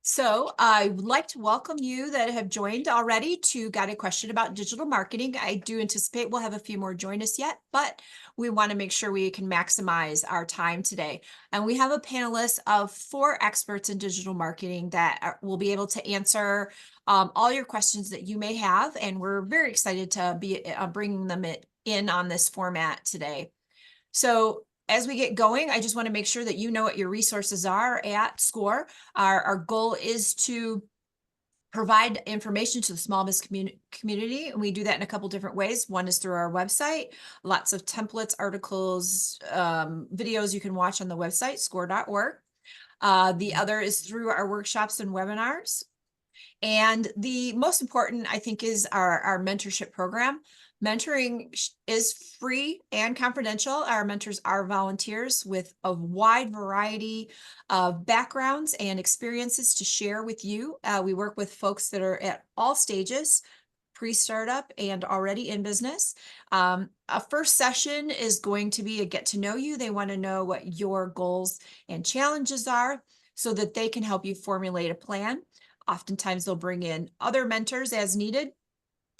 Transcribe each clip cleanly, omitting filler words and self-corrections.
So I would like to welcome you that have joined already to Got a Question About Digital Marketing. I do anticipate we'll have a few more join us yet, but we want to make sure we can maximize our time today. And we have a panelist of 4 experts in digital marketing that will be able to answer all your questions that you may have. And we're very excited to be bringing them in on this format today. So as we get going, I just want to make sure that you know what your resources are at SCORE. Our goal is to provide information to the small business community, and we do that in a couple different ways. One is through our website, lots of templates, articles, videos you can watch on the website, score.org. The other is through our workshops and webinars. And the most important, I think, is our mentorship program. Mentoring is free and confidential. Our mentors are volunteers with a wide variety of backgrounds and experiences to share with you. We work with folks that are at all stages, pre-startup and already in business. A first session is going to be a get to know you. They want to know what your goals and challenges are so that they can help you formulate a plan. Oftentimes they'll bring in other mentors as needed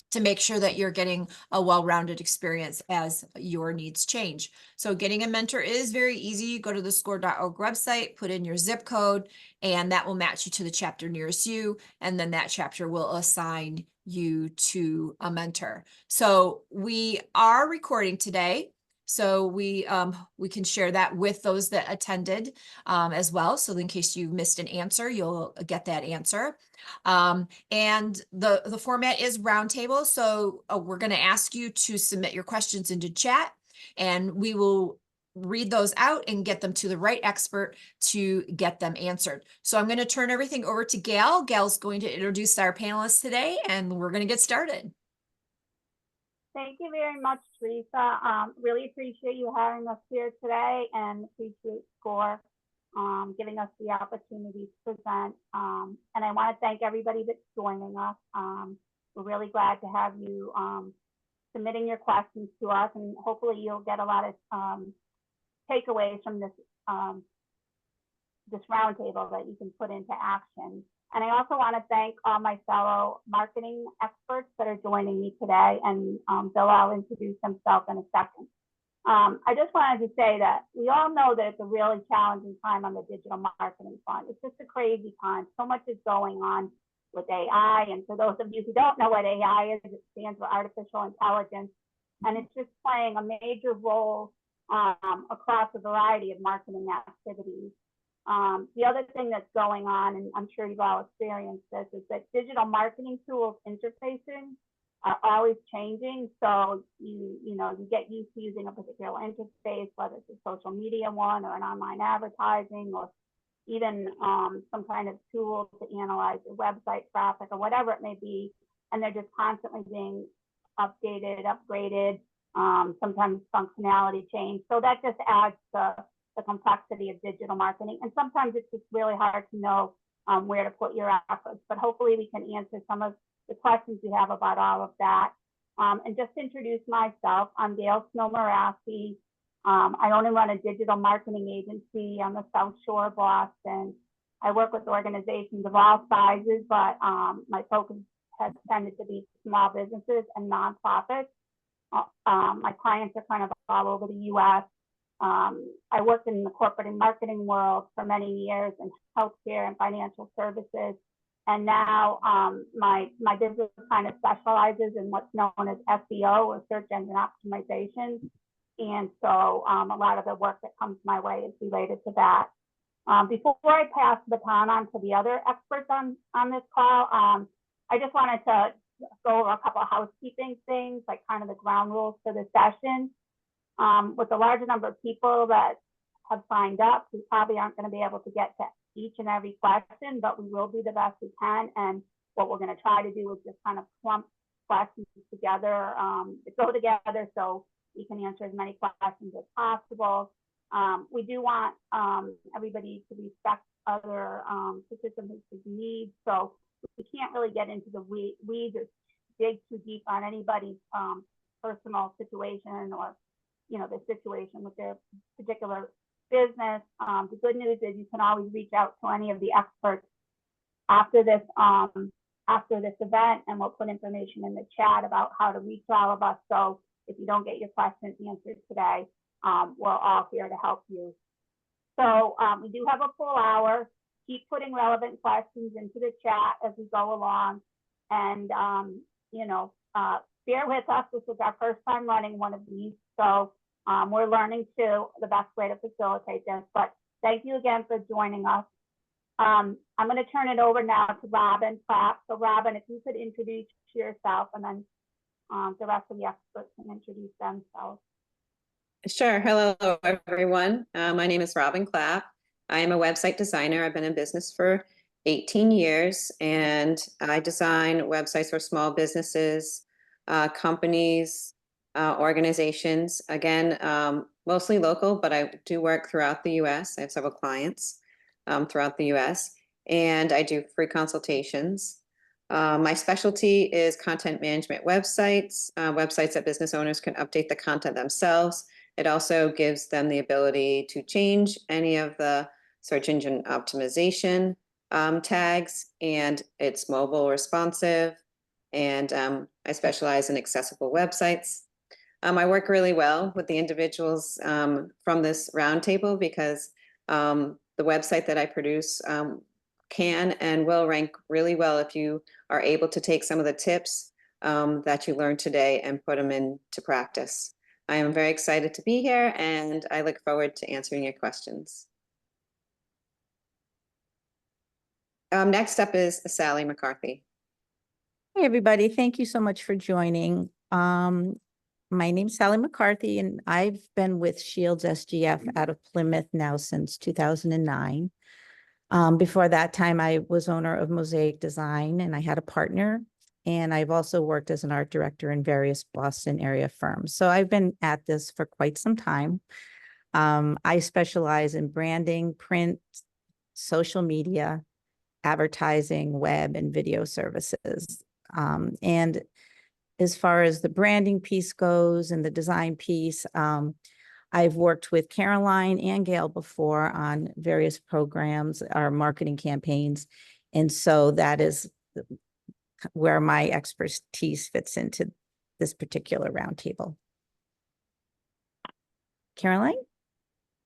to make sure that you're getting a well-rounded experience as your needs change. So getting a mentor is very easy. Go to the score.org website, put in your zip code, and that will match you to the chapter nearest you. And then that chapter will assign you to a mentor. So we are recording today. So we can share that with those that attended as well. So in case you missed an answer, you'll get that answer. And the format is roundtable. So we're going to ask you to submit your questions into chat, and we will read those out and get them to the right expert to get them answered. So I'm going to turn everything over to Gail. Gail's going to introduce our panelists today, and we're going to get started. Thank you very much, Teresa. Really appreciate you having us here today, and appreciate SCORE giving us the opportunity to present. And I want to thank everybody that's joining us. We're really glad to have you submitting your questions to us, and hopefully you'll get a lot of takeaways from this roundtable that you can put into action. And I also want to thank all my fellow marketing experts that are joining me today, and Bill will introduce himself in a second. I just wanted to say that we all know that it's a really challenging time on the digital marketing front. It's just a crazy time. So much is going on with AI. And for those of you who don't know what AI is, it stands for artificial intelligence. And it's just playing a major role across a variety of marketing activities. The other thing that's going on, and I'm sure you've all experienced this, is that digital marketing tools interfacing are always changing. So you get used to using a particular interface, whether it's a social media one or an online advertising, or even some kind of tool to analyze your website traffic or whatever it may be. And they're just constantly being updated, upgraded, sometimes functionality change. So that just adds to the complexity of digital marketing. And sometimes it's just really hard to know where to put your efforts. But hopefully we can answer some of the questions you have about all of that. And just to introduce myself, I'm Gail Snow-Marassi. I own and run a digital marketing agency on the South Shore of Boston. I work with organizations of all sizes, but my focus has tended to be small businesses and nonprofits. My clients are kind of all over the U.S. I worked in the corporate and marketing world for many years in healthcare and financial services. And now my business kind of specializes in what's known as SEO, or search engine optimization. And so a lot of the work that comes my way is related to that. Before I pass the baton on to the other experts on this call, I just wanted to go over a couple of housekeeping things, like kind of the ground rules for the session. With a larger number of people that have signed up, we probably aren't going to be able to get to each and every question, but we will do the best we can. And what we're going to try to do is just kind of clump questions together, go together, so we can answer as many questions as possible. We do want everybody to respect other participants' needs, so we can't really get into the weeds or dig too deep on anybody's personal situation, or the situation with their particular business. The good news is you can always reach out to any of the experts after this event, and we'll put information in the chat about how to reach all of us. So if you don't get your questions answered today, we're all here to help you. So we do have a full hour. Keep putting relevant questions into the chat as we go along. And, bear with us. This is our first time running one of these. So we're learning too the best way to facilitate this. But thank you again for joining us. I'm going to turn it over now to Robin Clapp. So Robin, if you could introduce yourself, and then the rest of the experts can introduce themselves. Sure. Hello, everyone. My name is Robin Clapp. I am a website designer. I've been in business for 18 years, and I design websites for small businesses, companies, organizations. Again, mostly local, but I do work throughout the U.S. I have several clients throughout the U.S., and I do free consultations. My specialty is content management websites, websites that business owners can update the content themselves. It also gives them the ability to change any of the search engine optimization tags, and it's mobile responsive. And I specialize in accessible websites. I work really well with the individuals from this roundtable because the website that I produce can and will rank really well if you are able to take some of the tips that you learned today and put them into practice. I am very excited to be here, and I look forward to answering your questions. Next up is Sally McCarthy. Hey, everybody. Thank you so much for joining. My name's Sally McCarthy, and I've been with Shields SGF out of Plymouth now since 2009. Before that time, I was owner of Mosaic Design, and I had a partner. And I've also worked as an art director in various Boston area firms. So I've been at this for quite some time. I specialize in branding, print, social media, advertising, web, and video services. And as far as the branding piece goes and the design piece, I've worked with Caroline and Gail before on various programs, our marketing campaigns. And so that is where my expertise fits into this particular roundtable. Caroline?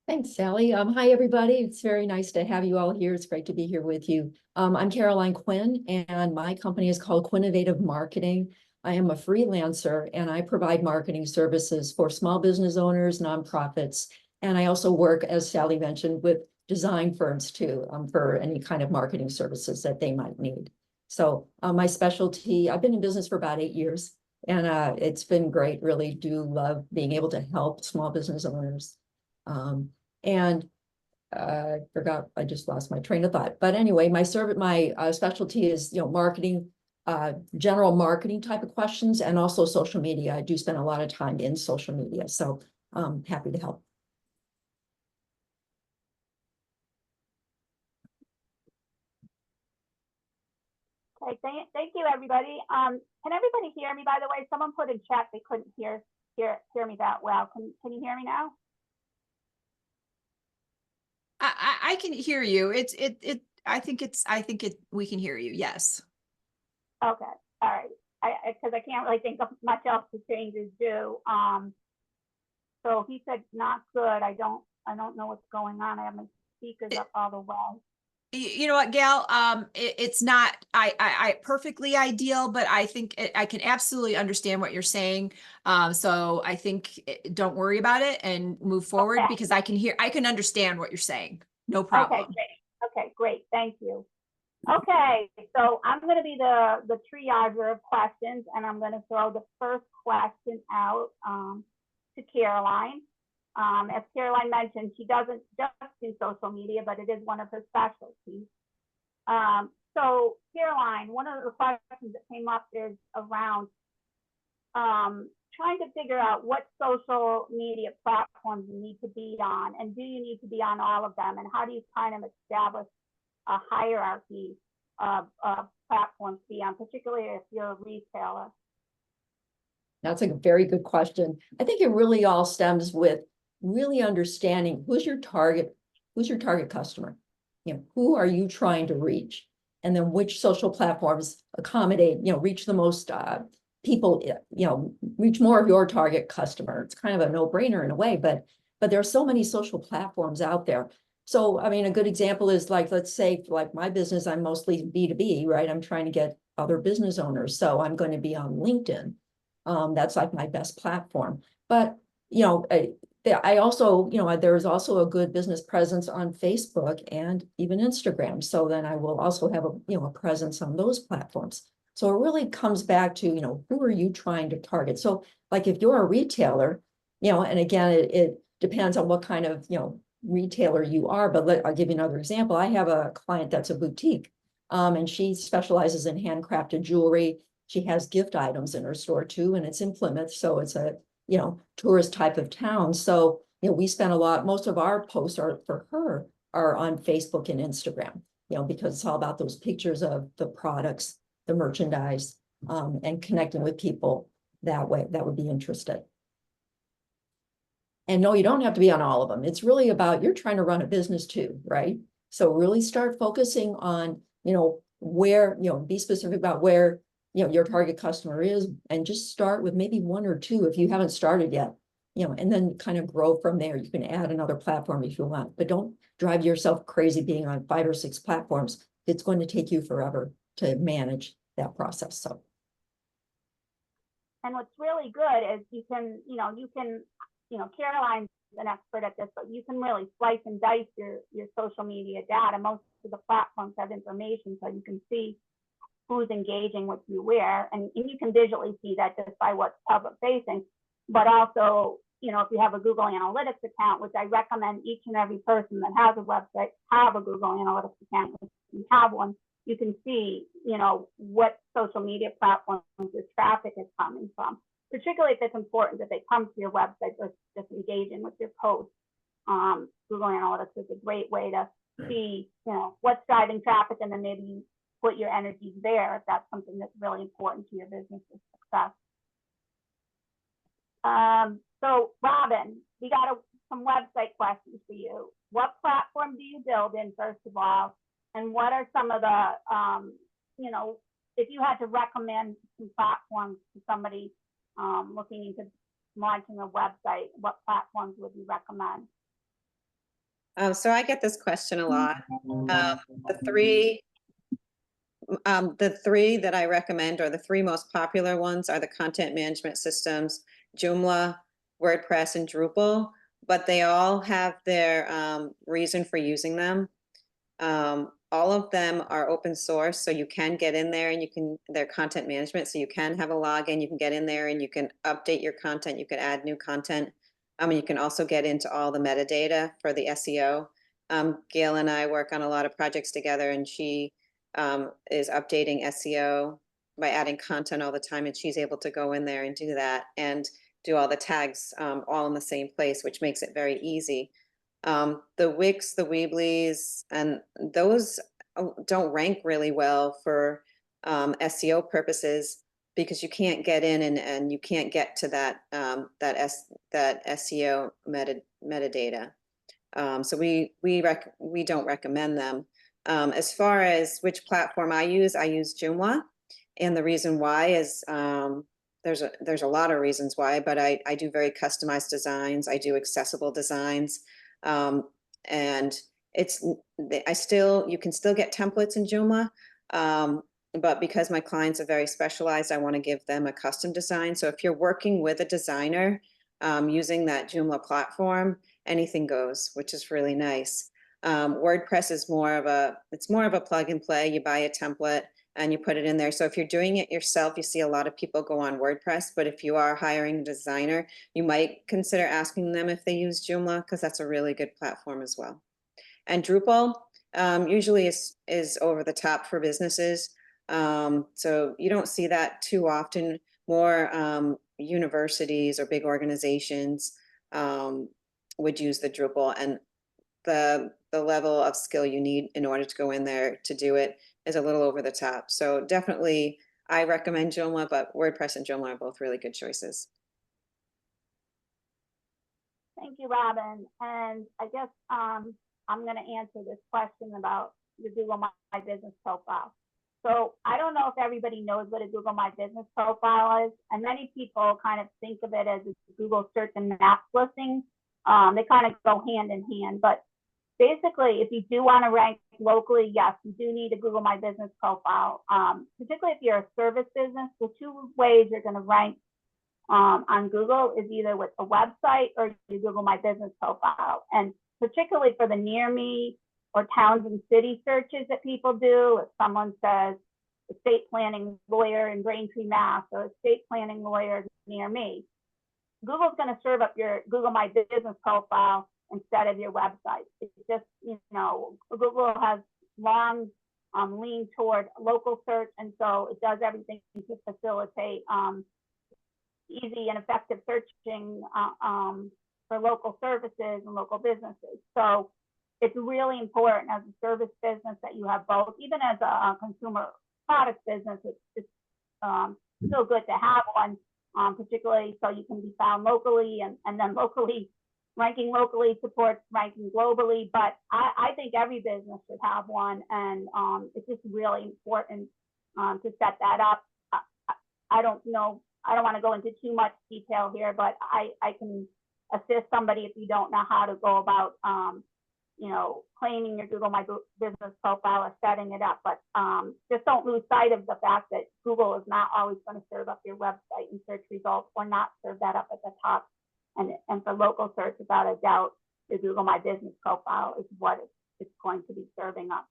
Thanks, Sally. Hi, everybody. It's very nice to have you all here. It's great to be here with you. I'm Caroline Quinn, and my company is called Quinnovative Marketing. I am a freelancer, and I provide marketing services for small business owners, nonprofits, and I also work, as Sally mentioned, with design firms too, for any kind of marketing services that they might need. So my specialty, I've been in business for about 8 years, and it's been great. Really do love being able to help small business owners. And I forgot, I just lost my train of thought. But anyway, my specialty is, marketing, general marketing type of questions, and also social media. I do spend a lot of time in social media, so I'm happy to help. Okay, thank you, everybody. Can everybody hear me, by the way? Someone put in chat they couldn't hear me that well. Can you hear me now? I can hear you. I think we can hear you. Yes. Okay. All right. Because I can't really think of much else to changes do. So he said not good. I don't know what's going on. I have my speakers up all the way. You know what, Gail? It's not I perfectly ideal, but I think I can absolutely understand what you're saying. So I think don't worry about it and move forward, Okay. because I can understand what you're saying. No problem. Okay, great. Okay, great. Thank you. Okay, so I'm going to be the triager of questions, and I'm going to throw the first question out to Caroline. As Caroline mentioned, she doesn't just do social media, but it is one of her specialties. So Caroline, one of the questions that came up is around trying to figure out what social media platforms you need to be on, and do you need to be on all of them, and how do you kind of establish a hierarchy of platforms to be on, particularly if you're a retailer? That's a very good question. I think it really all stems with really understanding who's your target customer. Who are you trying to reach? and then which social platforms accommodate, reach the most people, reach more of your target customer. It's kind of a no-brainer in a way, but there are so many social platforms out there. So, I mean, a good example is like, let's say, like my business, I'm mostly B2B, right? I'm trying to get other business owners. So I'm going to be on LinkedIn. That's like my best platform. But, I also, there's also a good business presence on Facebook and even Instagram. So then I will also have a presence on those platforms. So it really comes back to, who are you trying to target? So like if you're a retailer, and again, it depends on what kind of, retailer you are, but I'll give you another example. I have a client that's a boutique, and she specializes in handcrafted jewelry. She has gift items in her store too, and it's in Plymouth, so it's a tourist type of town. So we spend most of our posts are for her are on Facebook and Instagram, because it's all about those pictures of the products, the merchandise, and connecting with people that way that would be interested. And no, you don't have to be on all of them. It's really about, you're trying to run a business too, right? So really start focusing on, where, be specific about where, your target customer is, and just start with maybe one or two if you haven't started yet, and then kind of grow from there. You can add another platform if you want, but don't drive yourself crazy being on 5 or 6 platforms. It's going to take you forever to manage that process. So. And what's really good is you can, Caroline's an expert at this, but you can really slice and dice your social media data. Most of the platforms have information, so you can see who's engaging with you where, and you can visually see that just by what's public facing. But also, if you have a Google Analytics account, which I recommend each and every person that has a website have a Google Analytics account. If you have one, you can see, what social media platforms your traffic is coming from, particularly if it's important that they come to your website versus just engaging with your posts. Google Analytics is a great way to see, what's driving traffic, and then maybe you put your energies there if that's something that's really important to your business's success. So Robin, we got some website questions for you. What platform do you build in, first of all? And what are some of the, if you had to recommend some platforms to somebody looking into launching a website, what platforms would you recommend? So I get this question a lot. The three that I recommend, or the 3 most popular ones, are the content management systems, Joomla, WordPress, and Drupal, but they all have their reason for using them. All of them are open source, so you can get in there and they're content management, so you can have a login, you can get in there and you can update your content, you can add new content. You can also get into all the metadata for the SEO. Gail and I work on a lot of projects together, and she is updating SEO by adding content all the time, and she's able to go in there and do that and do all the tags all in the same place, which makes it very easy. The Wix, the Weebly's, and those don't rank really well for SEO purposes, because you can't get in and you can't get to that SEO metadata. So we don't recommend them. As far as which platform I use Joomla, and the reason why is there's a lot of reasons why, but I do very customized designs. I do accessible designs, and you can still get templates in Joomla. But because my clients are very specialized, I want to give them a custom design. So if you're working with a designer using that Joomla platform, anything goes, which is really nice. WordPress is more of a plug and play. You buy a template and you put it in there. So if you're doing it yourself, you see a lot of people go on WordPress, but if you are hiring a designer, you might consider asking them if they use Joomla, because that's a really good platform as well. And Drupal usually is over the top for businesses. So you don't see that too often. More universities or big organizations would use the Drupal, and the level of skill you need in order to go in there to do it is a little over the top. So definitely I recommend Joomla, but WordPress and Joomla are both really good choices. Thank you, Robin. And I guess I'm going to answer this question about your Google My Business profile. So I don't know if everybody knows what a Google My Business profile is, and many people kind of think of it as a Google search and map listing. They kind of go hand in hand, but basically, if you do want to rank locally, yes, you do need a Google My Business profile. Particularly if you're a service business, the two ways you're going to rank on Google is either with a website or your Google My Business profile. And particularly for the near me or towns and city searches that people do, if someone says estate planning lawyer in Braintree, Mass, or estate planning lawyer near me, Google's going to serve up your Google My Business profile instead of your website. It's just, Google has long leaned toward local search, and so it does everything to facilitate easy and effective searching for local services and local businesses. So it's really important as a service business that you have both. Even as a consumer product business, it's still good to have one, particularly so you can be found locally, and then ranking locally supports ranking globally. But I think every business should have one, and it's just really important to set that up. I don't know, I don't want to go into too much detail here, but I can assist somebody if you don't know how to go about claiming your Google My Business profile or setting it up. But just don't lose sight of the fact that Google is not always going to serve up your website and search results, or not serve that up at the top. And for local search, without a doubt, the Google My Business profile is what it's going to be serving up.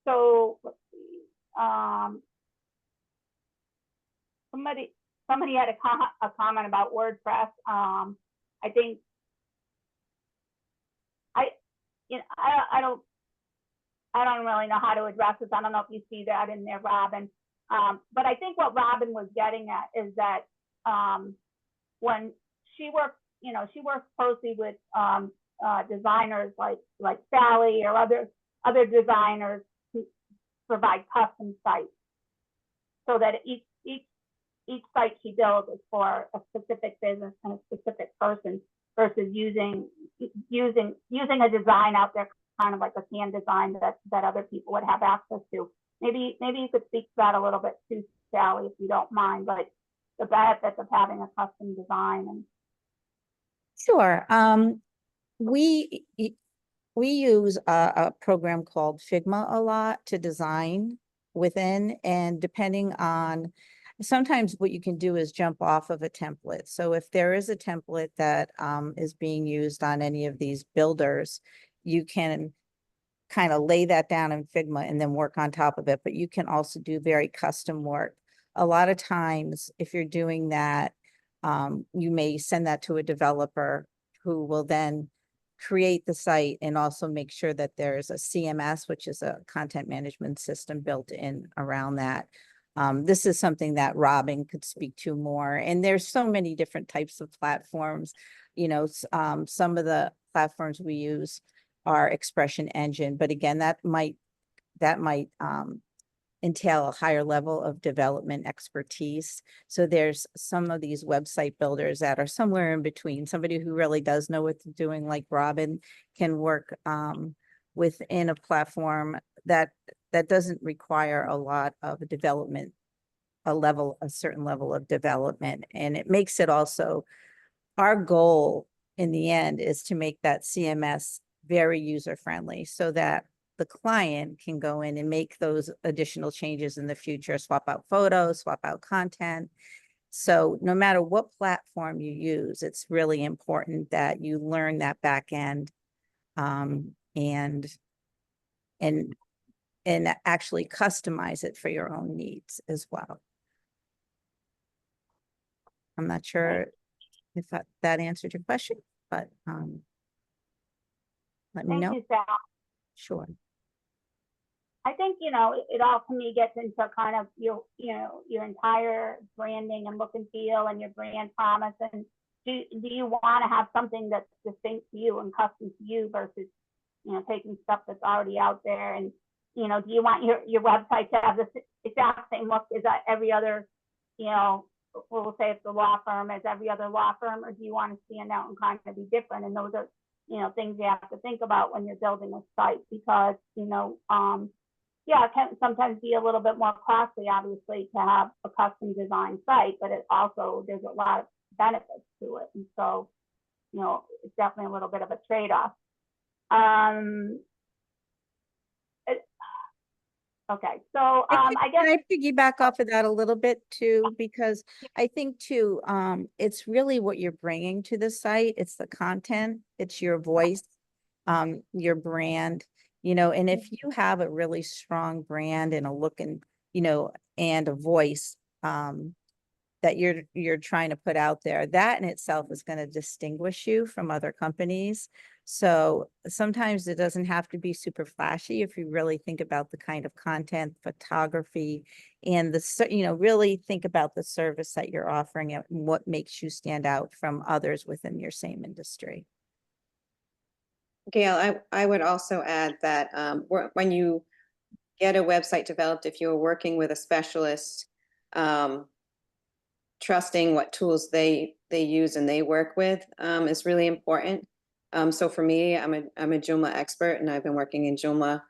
So let's see. Somebody had a comment about WordPress. I think I don't really know how to address this. I don't know if you see that in there, Robin. But I think what Robin was getting at is that when she works closely with designers like Sally or other designers who provide custom sites, so that each site she builds is for a specific business and a specific person, versus using a design out there, kind of like a canned design that other people would have access to. Maybe you could speak to that a little bit too, Sally, if you don't mind, like the benefits of having a custom design. And Sure. We use a program called Figma a lot to design within, and depending on, sometimes what you can do is jump off of a template. So if there is a template that is being used on any of these builders, you can kind of lay that down in Figma and then work on top of it. But you can also do very custom work. A lot of times, if you're doing that, you may send that to a developer who will then create the site and also make sure that there's a CMS, which is a content management system, built in around that. This is something that Robin could speak to more. And there's so many different types of platforms. Some of the platforms we use are Expression Engine, but again, that might entail a higher level of development expertise. So there's some of these website builders that are somewhere in between. Somebody who really does know what they're doing, like Robin, can work within a platform that doesn't require a lot of development, a certain level of development. And it makes it also, our goal in the end is to make that CMS very user-friendly, so that the client can go in and make those additional changes in the future, swap out photos, swap out content. So no matter what platform you use, it's really important that you learn that back end and actually customize it for your own needs as well. I'm not sure if that answered your question, but let me know. Thank you, Sal. Sure. I think, it all to me gets into kind of your entire branding and look and feel and your brand promise. And do you want to have something that's distinct to you and custom to you versus, taking stuff that's already out there? And, do you want your website to have the exact same look as every other, we'll say it's a law firm, as every other law firm, or do you want to stand out and kind of be different? And those are things you have to think about when you're building a site, because, yeah, it can sometimes be a little bit more costly, obviously, to have a custom design site, but it also, there's a lot of benefits to it. And so, it's definitely a little bit of a trade-off. Okay, so I guess. Can I piggyback off of that a little bit too? Because I think too, it's really what you're bringing to the site. It's the content, it's your voice, your brand, and if you have a really strong brand and a look and, and a voice, that you're trying to put out there, that in itself is going to distinguish you from other companies. So sometimes it doesn't have to be super flashy if you really think about the kind of content, photography, and really think about the service that you're offering and what makes you stand out from others within your same industry. Gail, I would also add that when you get a website developed, if you're working with a specialist, trusting what tools they use and they work with is really important. So for me, I'm a Joomla expert, and I've been working in Joomla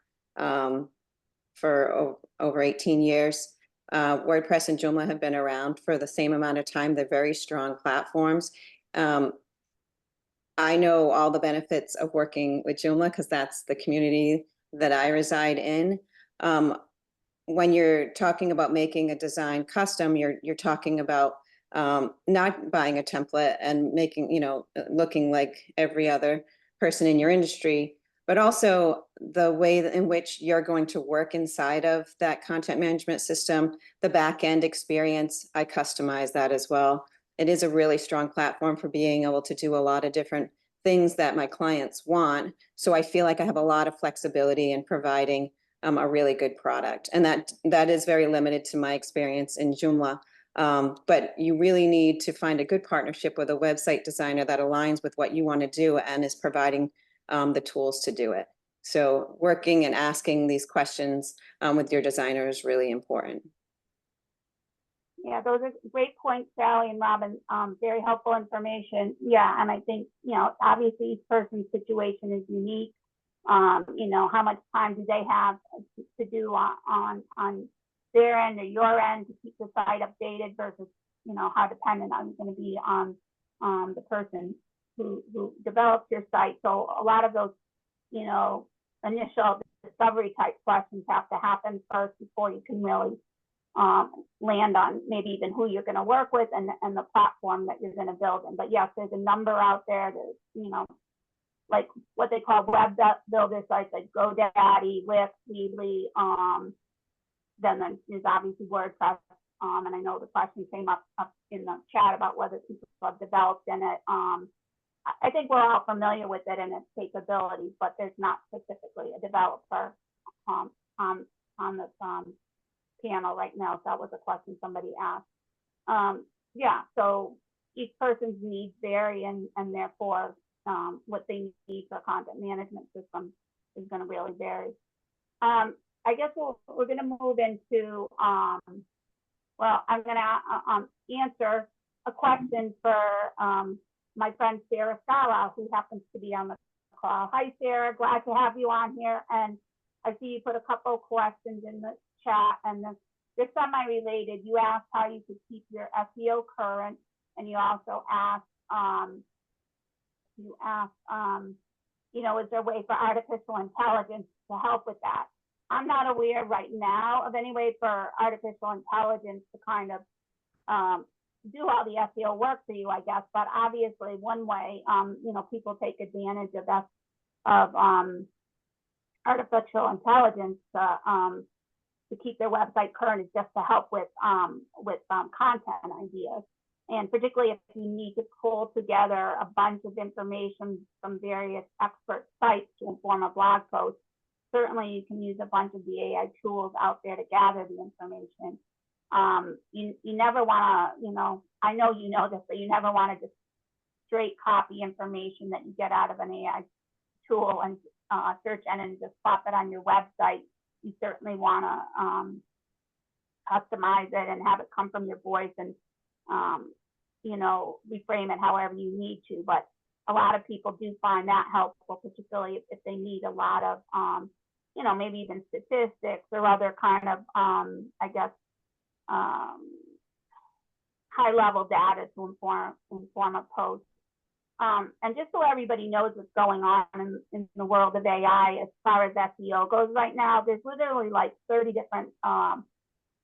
for over 18 years. WordPress and Joomla have been around for the same amount of time. They're very strong platforms. I know all the benefits of working with Joomla because that's the community that I reside in. When you're talking about making a design custom, you're talking about not buying a template and making, looking like every other person in your industry, but also the way in which you're going to work inside of that content management system, the back end experience. I customize that as well. It is a really strong platform for being able to do a lot of different things that my clients want. So I feel like I have a lot of flexibility in providing a really good product. And that is very limited to my experience in Joomla. But you really need to find a good partnership with a website designer that aligns with what you want to do and is providing the tools to do it. So working and asking these questions with your designer is really important. Yeah, those are great points, Sally and Robin. Very helpful information. Yeah, and I think, obviously each person's situation is unique. How much time do they have to do on their end or your end to keep the site updated versus, how dependent are you going to be on the person who develops your site. So a lot of those, initial discovery type questions have to happen first before you can really land on maybe even who you're going to work with and the platform that you're going to build in. But yes, there's a number out there. There's, like what they call web builder sites like GoDaddy, Wix, Weebly. Then there's obviously WordPress. And I know the question came up in the chat about whether people have developed in it. I think we're all familiar with it and its capabilities, but there's not specifically a developer on this panel right now. So that was a question somebody asked. Yeah, so each person's needs vary, and therefore what they need for a content management system is going to really vary. I guess we're going to move into, well, I'm going to answer a question for my friend Sarah Scala, who happens to be on the call. Hi, Sarah, glad to have you on here. And I see you put a couple of questions in the chat, and they're semi-related. You asked how you could keep your SEO current, and you also asked, is there a way for artificial intelligence to help with that? I'm not aware right now of any way for artificial intelligence to kind of do all the SEO work for you, I guess. But obviously, one way, people take advantage of artificial intelligence to keep their website current is just to help with content ideas. And particularly if you need to pull together a bunch of information from various expert sites to inform a blog post, certainly you can use a bunch of the AI tools out there to gather the information. You never want to, I know you know this, but you never want to just straight copy information that you get out of an AI tool and search engine and just pop it on your website. You certainly want to customize it and have it come from your voice and reframe it however you need to. But a lot of people do find that helpful, particularly if they need a lot of, you know, maybe even statistics or other kind of, I guess, high level data to inform a post. And just so everybody knows what's going on in the world of AI as far as SEO goes right now, there's literally like 30 different,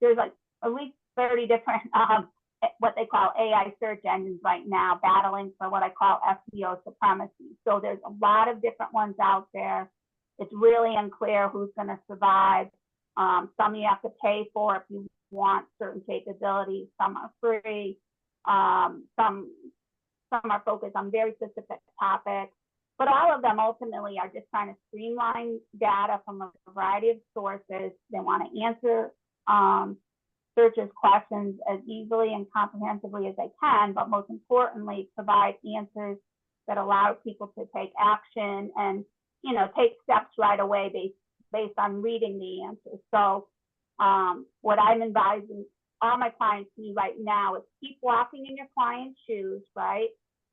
there's like at least 30 different what they call AI search engines right now battling for what I call SEO supremacy. So there's a lot of different ones out there. It's really unclear who's going to survive. Some you have to pay for if you want certain capabilities. Some are free. Some are focused on very specific topics. But all of them ultimately are just trying to streamline data from a variety of sources. They want to answer searchers' questions as easily and comprehensively as they can, but most importantly, provide answers that allow people to take action and, you know, take steps right away based on reading the answers. So what I'm advising all my clients to do right now is keep walking in your client's shoes, right?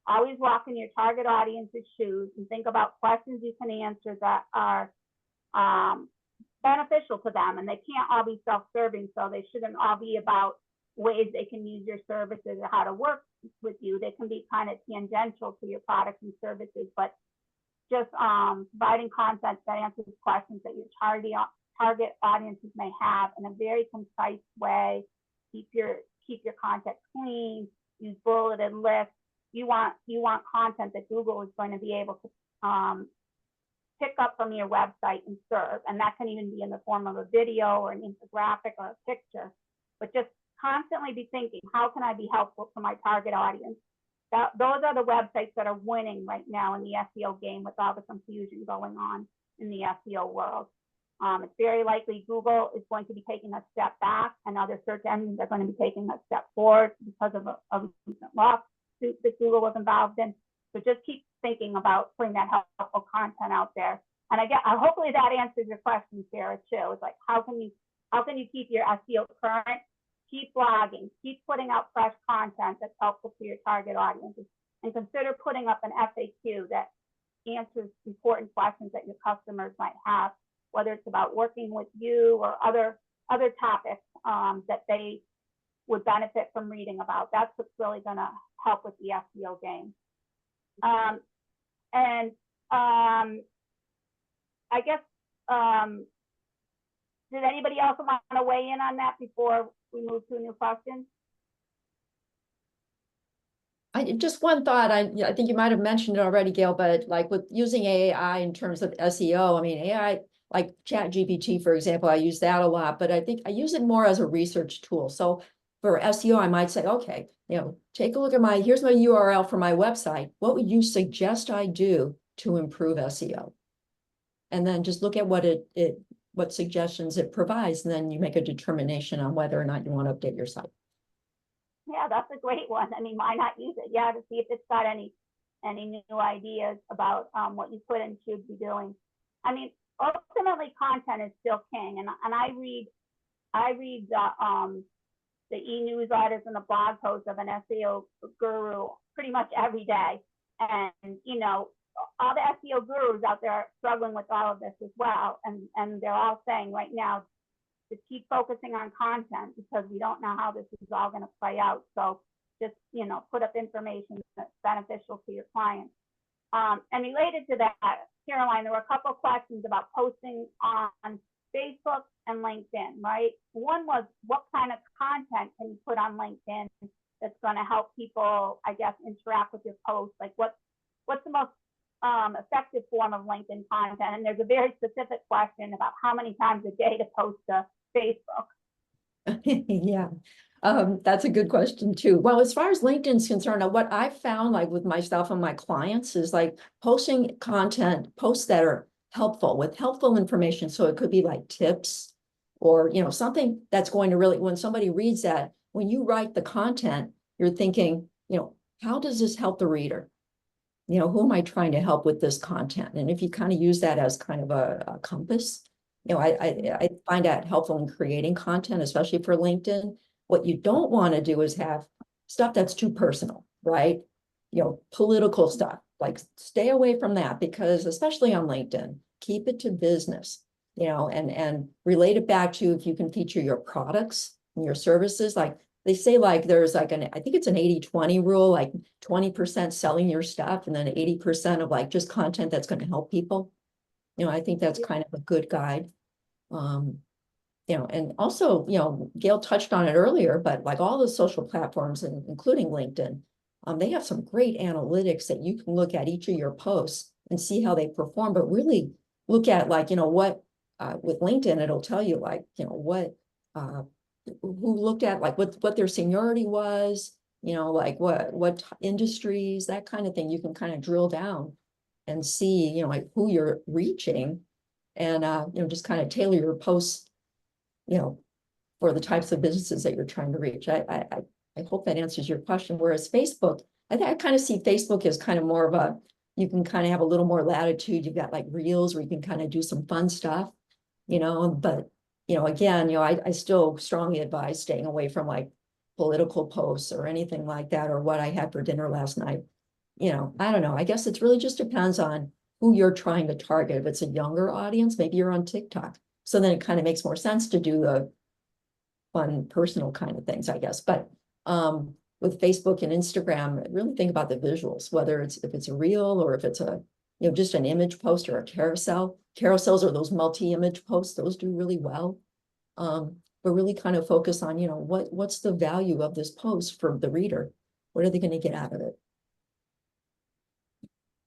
Always walk in your target audience's shoes and think about questions you can answer that are beneficial to them. And they can't all be self-serving, so they shouldn't all be about ways they can use your services or how to work with you. They can be kind of tangential to your products and services, but just providing content that answers questions that your target audiences may have in a very concise way. Keep your content clean. Use bulleted lists. You want content that Google is going to be able to pick up from your website and serve, and that can even be in the form of a video or an infographic or a picture. But just constantly be thinking, how can I be helpful to my target audience? Those are the websites that are winning right now in the SEO game with all the confusion going on in the SEO world. It's very likely Google is going to be taking a step back, and other search engines are going to be taking a step forward because of a recent lawsuit that Google was involved in. So just keep thinking about putting that helpful content out there. And hopefully that answers your question, Sarah, too. It's like, how can you keep your SEO current? Keep blogging, keep putting out fresh content that's helpful to your target audiences, and consider putting up an FAQ that answers important questions that your customers might have, whether it's about working with you or other topics that they would benefit from reading about. That's what's really going to help with the SEO game. I guess, did anybody else want to weigh in on that before we move to a new question? Just one thought, I think you might have mentioned it already, Gail, but like with using AI in terms of SEO, I mean, AI, like ChatGPT, for example, I use that a lot, but I think I use it more as a research tool. So for SEO, I might say, okay, you know, take a look at here's my URL for my website. What would you suggest I do to improve SEO? And then just look at what suggestions it provides, and then you make a determination on whether or not you want to update your site. Yeah, that's a great one. I mean, why not use it? Yeah, to see if it's got any new ideas about what you put in should be doing. I mean, ultimately, content is still king, and I read the e-newsletters and the blog posts of an SEO guru pretty much every day, and you know, all the SEO gurus out there are struggling with all of this as well, and they're all saying right now to keep focusing on content because we don't know how this is all going to play out. So just, you know, put up information that's beneficial to your clients. And related to that, Caroline, there were a couple of questions about posting on Facebook and LinkedIn, right? One was, what kind of content can you put on LinkedIn that's going to help people, I guess, interact with your posts? Like what's the most effective form of LinkedIn content? And there's a very specific question about how many times a day to post to Facebook. Yeah, that's a good question too. Well, as far as LinkedIn's concerned, what I've found, like with myself and my clients, is like posting posts that are helpful with helpful information. So it could be like tips or, you know, something that's going to really, when somebody reads that, when you write the content, you're thinking, you know, how does this help the reader? You know, who am I trying to help with this content? And if you kind of use that as kind of a compass, you know, I find that helpful in creating content, especially for LinkedIn. What you don't want to do is have stuff that's too personal, right? You know, political stuff. like stay away from that, because especially on LinkedIn, keep it to business, and relate it back to if you can feature your products and your services. Like they say, like there's like I think it's an 80-20 rule, like 20% selling your stuff and then 80% of like just content that's going to help people. I think that's kind of a good guide. And also, Gail touched on it earlier, but like all the social platforms, and including LinkedIn, they have some great analytics that you can look at each of your posts and see how they perform, but really look at like, what, with LinkedIn, it'll tell you like, what, who looked at, like what their seniority was, like what industries, that kind of thing. You can kind of drill down and see, like who you're reaching, and, just kind of tailor your posts, for the types of businesses that you're trying to reach. I hope that answers your question. Whereas Facebook, I kind of see Facebook as kind of more of a, you can kind of have a little more latitude. You've got like reels where you can kind of do some fun stuff, but, again, I still strongly advise staying away from like political posts or anything like that, or what I had for dinner last night. I don't know. I guess it really just depends on who you're trying to target. If it's a younger audience, maybe you're on TikTok. So then it kind of makes more sense to do the fun, personal kind of things, I guess. But with Facebook and Instagram, really think about the visuals, whether if it's a reel or if it's a, just an image post or a carousel. Carousels are those multi-image posts; those do really well. But really kind of focus on, what's the value of this post for the reader? What are they going to get out of it?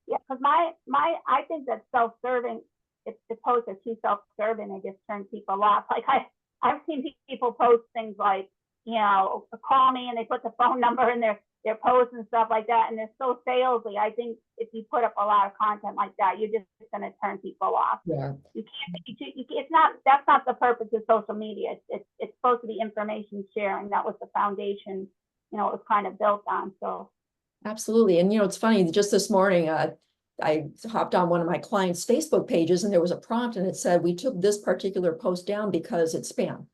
Yeah, because I think that self-serving, if the posts are too self-serving, it just turns people off. Like I've seen people post things like, call me, and they put the phone number in their posts and stuff like that, and they're so salesy. I think if you put up a lot of content like that, you're just going to turn people off. Yeah. It's not, that's not the purpose of social media. It's supposed to be information sharing. That was the foundation, it was kind of built on. So Absolutely. And, it's funny, just this morning, I hopped on one of my clients' Facebook pages, and there was a prompt, and it said, we took this particular post down because it's spam.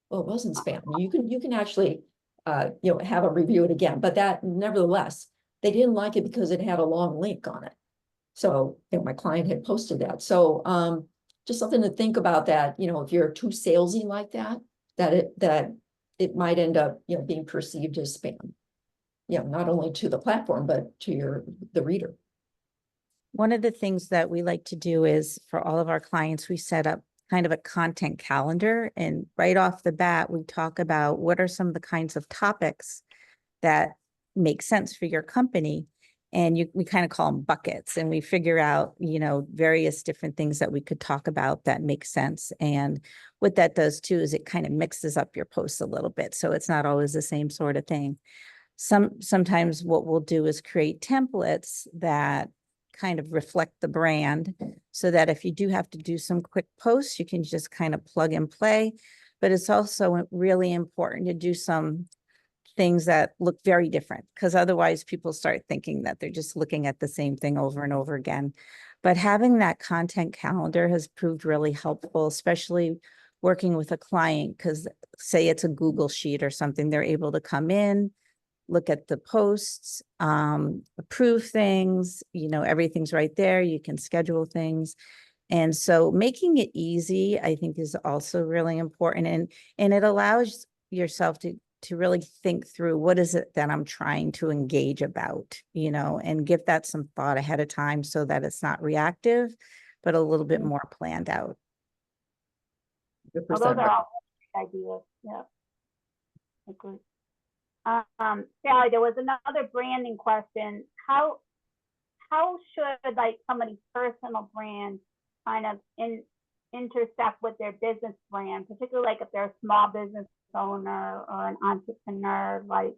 Well, it wasn't spam. You can actually, have them review it again, but that nevertheless, they didn't like it because it had a long link on it. So, my client had posted that. So, just something to think about that, if you're too salesy like that, that it might end up, being perceived as spam. Not only to the platform, but to the reader. One of the things that we like to do is for all of our clients, we set up kind of a content calendar, and right off the bat, we talk about what are some of the kinds of topics that make sense for your company. And we kind of call them buckets, and we figure out, various different things that we could talk about that make sense. And what that does too, is it kind of mixes up your posts a little bit. So it's not always the same sort of thing. Sometimes what we'll do is create templates that kind of reflect the brand, so that if you do have to do some quick posts, you can just kind of plug and play. But it's also really important to do some things that look very different, because otherwise people start thinking that they're just looking at the same thing over and over again. But having that content calendar has proved really helpful, especially working with a client, because say it's a Google sheet or something, they're able to come in, look at the posts, approve things, everything's right there. You can schedule things. And so making it easy, I think, is also really important. And it allows yourself to really think through, what is it that I'm trying to engage about, and give that some thought ahead of time, so that it's not reactive, but a little bit more planned out. well, those are all ideas. Yeah. Agree. Sally, there was another branding question. How should like somebody's personal brand kind of intersect with their business brand, particularly like if they're a small business owner or an entrepreneur? Like,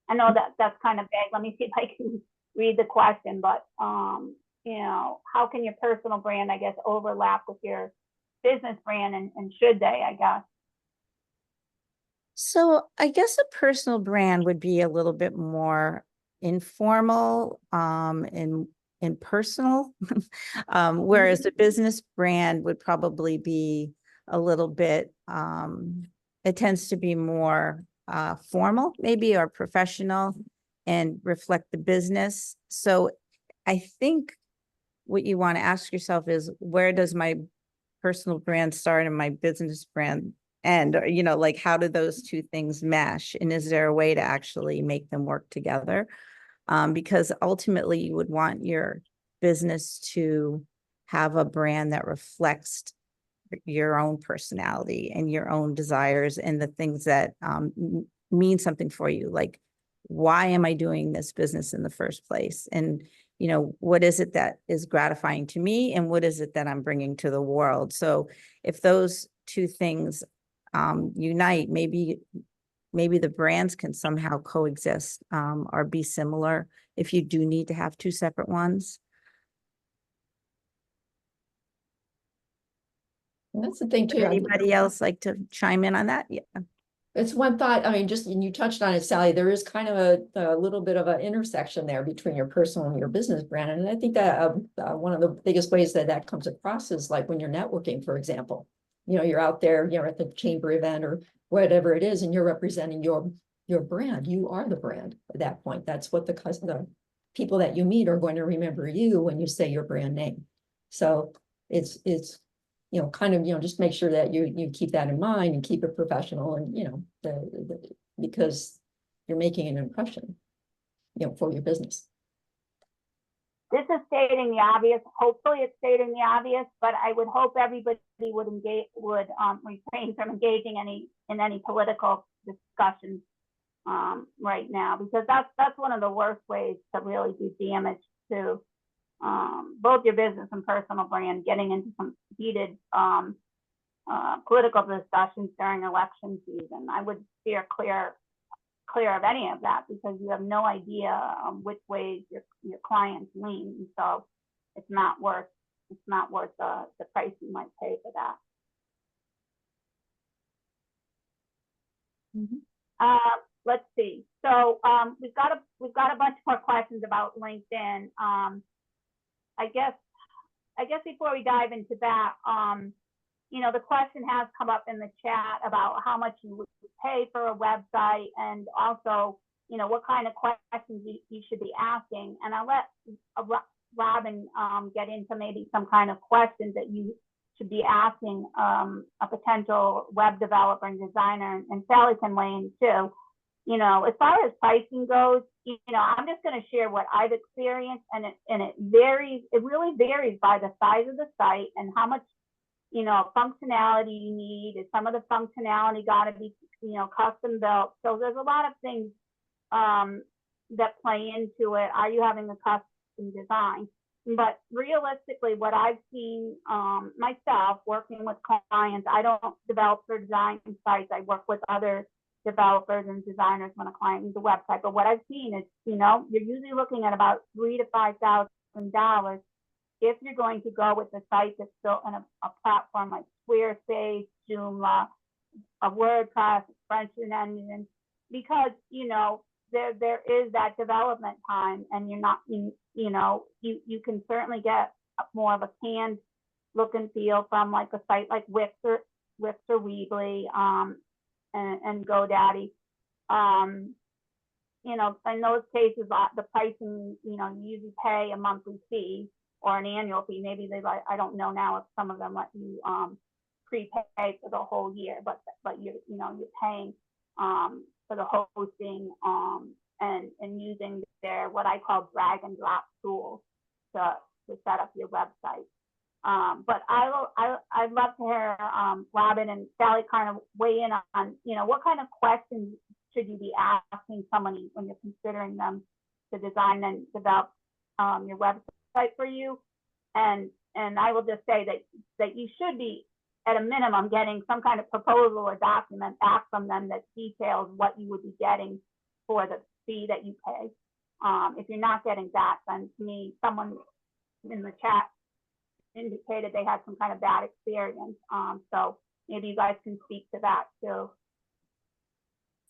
I know that's kind of vague. Let me see if I can read the question, but how can your personal brand, I guess, overlap with your business brand, and should they, I guess? So I guess a personal brand would be a little bit more informal, and personal, whereas a business brand would probably be a little bit, it tends to be more formal, maybe, or professional, and reflect the business. So I think what you want to ask yourself is, where does my personal brand start and my business brand end? Or, like, how do those two things mesh? And is there a way to actually make them work together? Because ultimately you would want your business to have a brand that reflects your own personality and your own desires and the things that mean something for you. Like, why am I doing this business in the first place? And, what is it that is gratifying to me? And what is it that I'm bringing to the world? So if those two things unite, maybe the brands can somehow coexist or be similar if you do need to have two separate ones. That's the thing too. Would anybody else like to chime in on that? Yeah. It's one thought, I mean, just, and you touched on it, Sally, there is kind of a little bit of an intersection there between your personal and your business brand. And I think that one of the biggest ways that comes across is like when you're networking, for example. You're out there, at the chamber event or whatever it is, and you're representing your brand. You are the brand at that point. That's what the people that you meet are going to remember you when you say your brand name. So it's kind of, just make sure that you keep that in mind and keep it professional and, because you're making an impression, for your business. This is stating the obvious. Hopefully it's stating the obvious, but I would hope everybody would refrain from engaging in any political discussions right now, because that's one of the worst ways to really do damage to both your business and personal brand, getting into some heated political discussions during election season. I would steer clear of any of that, because you have no idea which ways your clients lean. So it's not worth the price you might pay for that. Mm-hmm. Let's see. So we've got a bunch more questions about LinkedIn. I guess before we dive into that, the question has come up in the chat about how much you would pay for a website, and also, what kind of questions you should be asking. And I'll let Robin get into maybe some kind of questions that you should be asking a potential web developer and designer, and Sally can weigh in too. As far as pricing goes, I'm just going to share what I've experienced, and it varies. It really varies by the size of the site and how much, functionality you need. Is some of the functionality got to be, custom built? So there's a lot of things that play into it. Are you having a custom design? But realistically, what I've seen myself working with clients, I don't develop or design sites. I work with other developers and designers when a client needs a website. But what I've seen is, you're usually looking at about $3,000 to $5,000 if you're going to go with a site that's built on a platform like Squarespace, Joomla, a WordPress, French engine, because there is that development time, and you're not, you can certainly get more of a canned look and feel from like a site like Wix or Weebly. And GoDaddy, in those cases, the pricing, you usually pay a monthly fee or an annual fee. Maybe I don't know now if some of them let you prepay for the whole year, but you're paying for the hosting and using their, what I call drag and drop tools to set up your website. But I'd love to hear Robin and Sally kind of weigh in on, what kind of questions should you be asking somebody when you're considering them to design and develop your website for you. And I will just say that you should be, at a minimum, getting some kind of proposal or document back from them that details what you would be getting for the fee that you pay. If you're not getting that, then to me, someone in the chat indicated they had some kind of bad experience. So maybe you guys can speak to that too.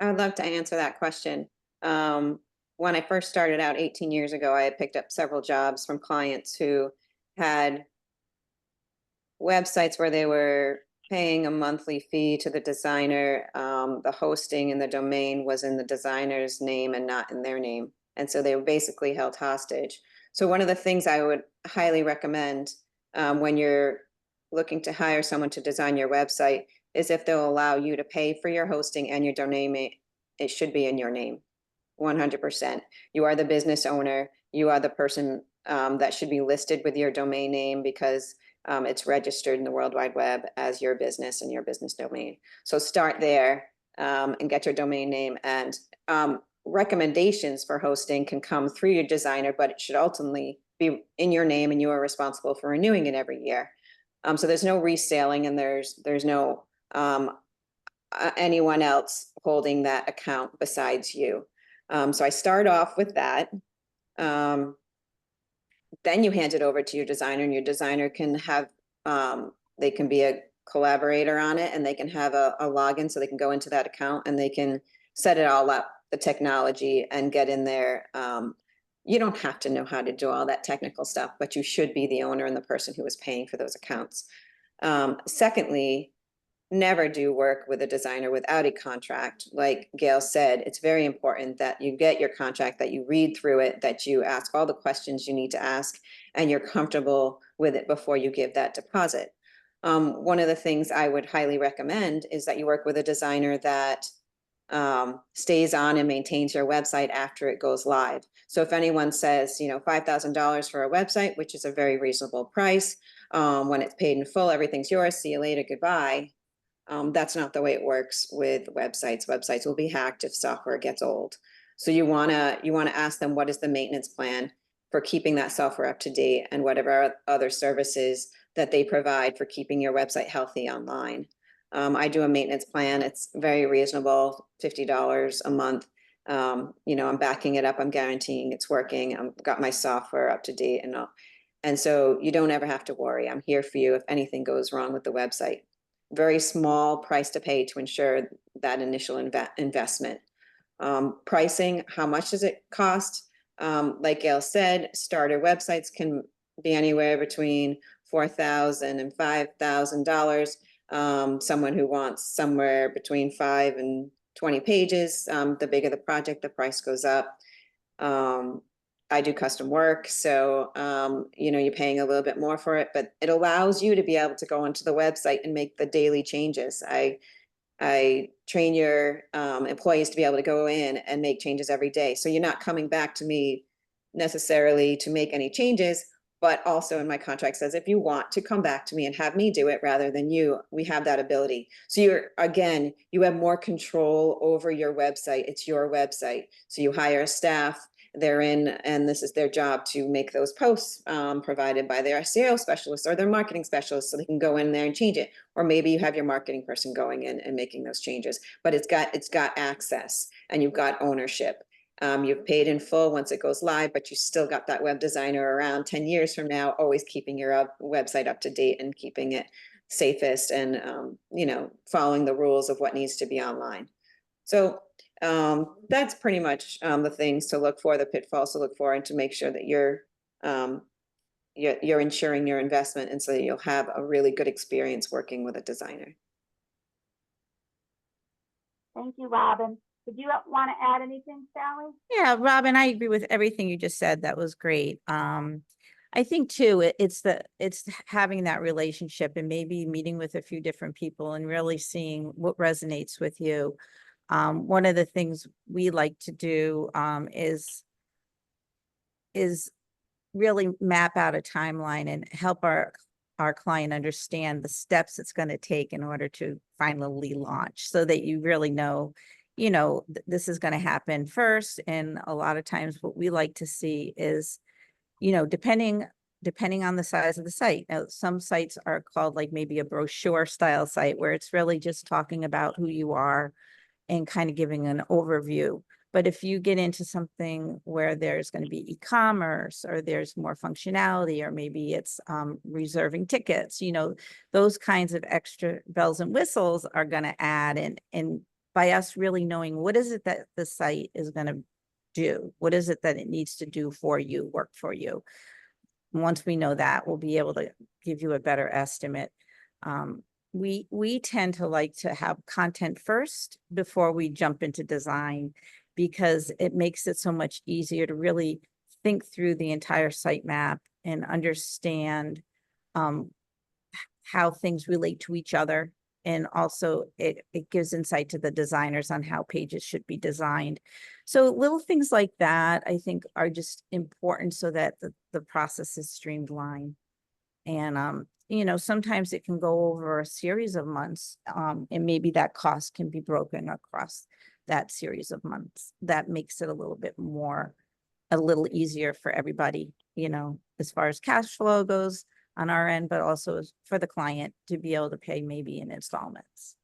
I would love to answer that question. When I first started out 18 years ago, I had picked up several jobs from clients who had websites where they were paying a monthly fee to the designer. The hosting and the domain was in the designer's name and not in their name. And so they were basically held hostage. So one of the things I would highly recommend when you're looking to hire someone to design your website is if they'll allow you to pay for your hosting and your domain name, it should be in your name, 100%. You are the business owner. You are the person that should be listed with your domain name because it's registered in the World Wide Web as your business and your business domain. So start there and get your domain name, and recommendations for hosting can come through your designer, but it should ultimately be in your name and you are responsible for renewing it every year. So there's no reselling and there's no anyone else holding that account besides you. So I start off with that. Then you hand it over to your designer, and your designer can have, they can be a collaborator on it, and they can have a login so they can go into that account and they can set it all up, the technology, and get in there. You don't have to know how to do all that technical stuff, but you should be the owner and the person who is paying for those accounts. Secondly, never do work with a designer without a contract. Like Gail said, it's very important that you get your contract, that you read through it, that you ask all the questions you need to ask, and you're comfortable with it before you give that deposit. One of the things I would highly recommend is that you work with a designer that stays on and maintains your website after it goes live. So if anyone says, you know, $5,000 for a website, which is a very reasonable price, when it's paid in full, everything's yours, see you later, goodbye. That's not the way it works with websites. Websites will be hacked if software gets old. So you wanna ask them, what is the maintenance plan for keeping that software up to date, and whatever other services that they provide for keeping your website healthy online. I do a maintenance plan. It's very reasonable, $50 a month. You know, I'm backing it up. I'm guaranteeing it's working. I've got my software up to date and all. And so you don't ever have to worry. I'm here for you if anything goes wrong with the website. Very small price to pay to ensure that initial investment. Pricing, how much does it cost? Like Gail said, starter websites can be anywhere between $4,000 and $5,000. Someone who wants somewhere between 5 and 20 pages, the bigger the project, the price goes up. I do custom work, so you know, you're paying a little bit more for it, but it allows you to be able to go onto the website and make the daily changes. I train your employees to be able to go in and make changes every day. So you're not coming back to me necessarily to make any changes, but also in my contract says, if you want to come back to me and have me do it rather than you, we have that ability. So you have more control over your website. It's your website. So you hire a staff, they're in, and this is their job to make those posts provided by their SEO specialists or their marketing specialists, so they can go in there and change it. Or maybe you have your marketing person going in and making those changes, but it's got access and you've got ownership. You've paid in full once it goes live, but you still got that web designer around 10 years from now, always keeping your website up to date and keeping it safest and you know, following the rules of what needs to be online. So that's pretty much the things to look for, the pitfalls to look for, and to make sure that you're ensuring your investment, and so that you'll have a really good experience working with a designer. Thank you, Robin. Did you want to add anything, Sally? Yeah, Robin, I agree with everything you just said. That was great. I think too, it's having that relationship and maybe meeting with a few different people and really seeing what resonates with you. One of the things we like to do is really map out a timeline and help our client understand the steps it's going to take in order to finally launch, so that you really know, you know, this is going to happen first. And a lot of times what we like to see is, you know, depending on the size of the site. Now, some sites are called like maybe a brochure style site, where it's really just talking about who you are and kind of giving an overview. But if you get into something where there's going to be e-commerce, or there's more functionality, or maybe it's reserving tickets, you know, those kinds of extra bells and whistles are going to add. And by us really knowing what is it that the site is going to do, what is it that it needs to do for you, work for you. Once we know that, we'll be able to give you a better estimate. We tend to like to have content first before we jump into design, because it makes it so much easier to really think through the entire sitemap and understand how things relate to each other. And also it gives insight to the designers on how pages should be designed. So little things like that, I think, are just important so that the process is streamlined. And, you know, sometimes it can go over a series of months, and maybe that cost can be broken across that series of months. That makes it a little easier for everybody, you know, as far as cash flow goes on our end, but also for the client to be able to pay maybe in installments.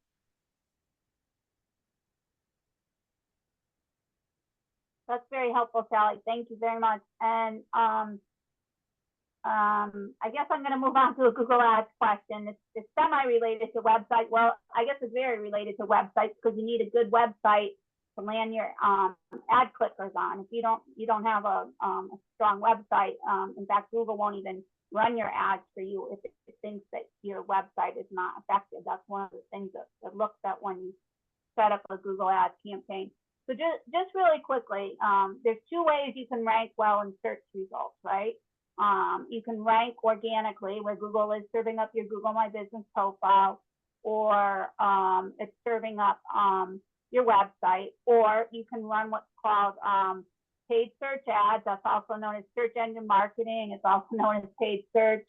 That's very helpful, Sally. Thank you very much. And I guess I'm going to move on to a Google Ads question. It's semi-related to website. Well, I guess it's very related to websites because you need a good website to land your ad clickers on. If you don't have a strong website, in fact, Google won't even run your ads for you if it thinks that your website is not effective. That's one of the things that it looks at when you set up a Google Ads campaign. So just really quickly, there's two ways you can rank well in search results, right? You can rank organically, where Google is serving up your Google My Business profile, or it's serving up your website, or you can run what's called paid search ads. That's also known as search engine marketing. It's also known as paid search.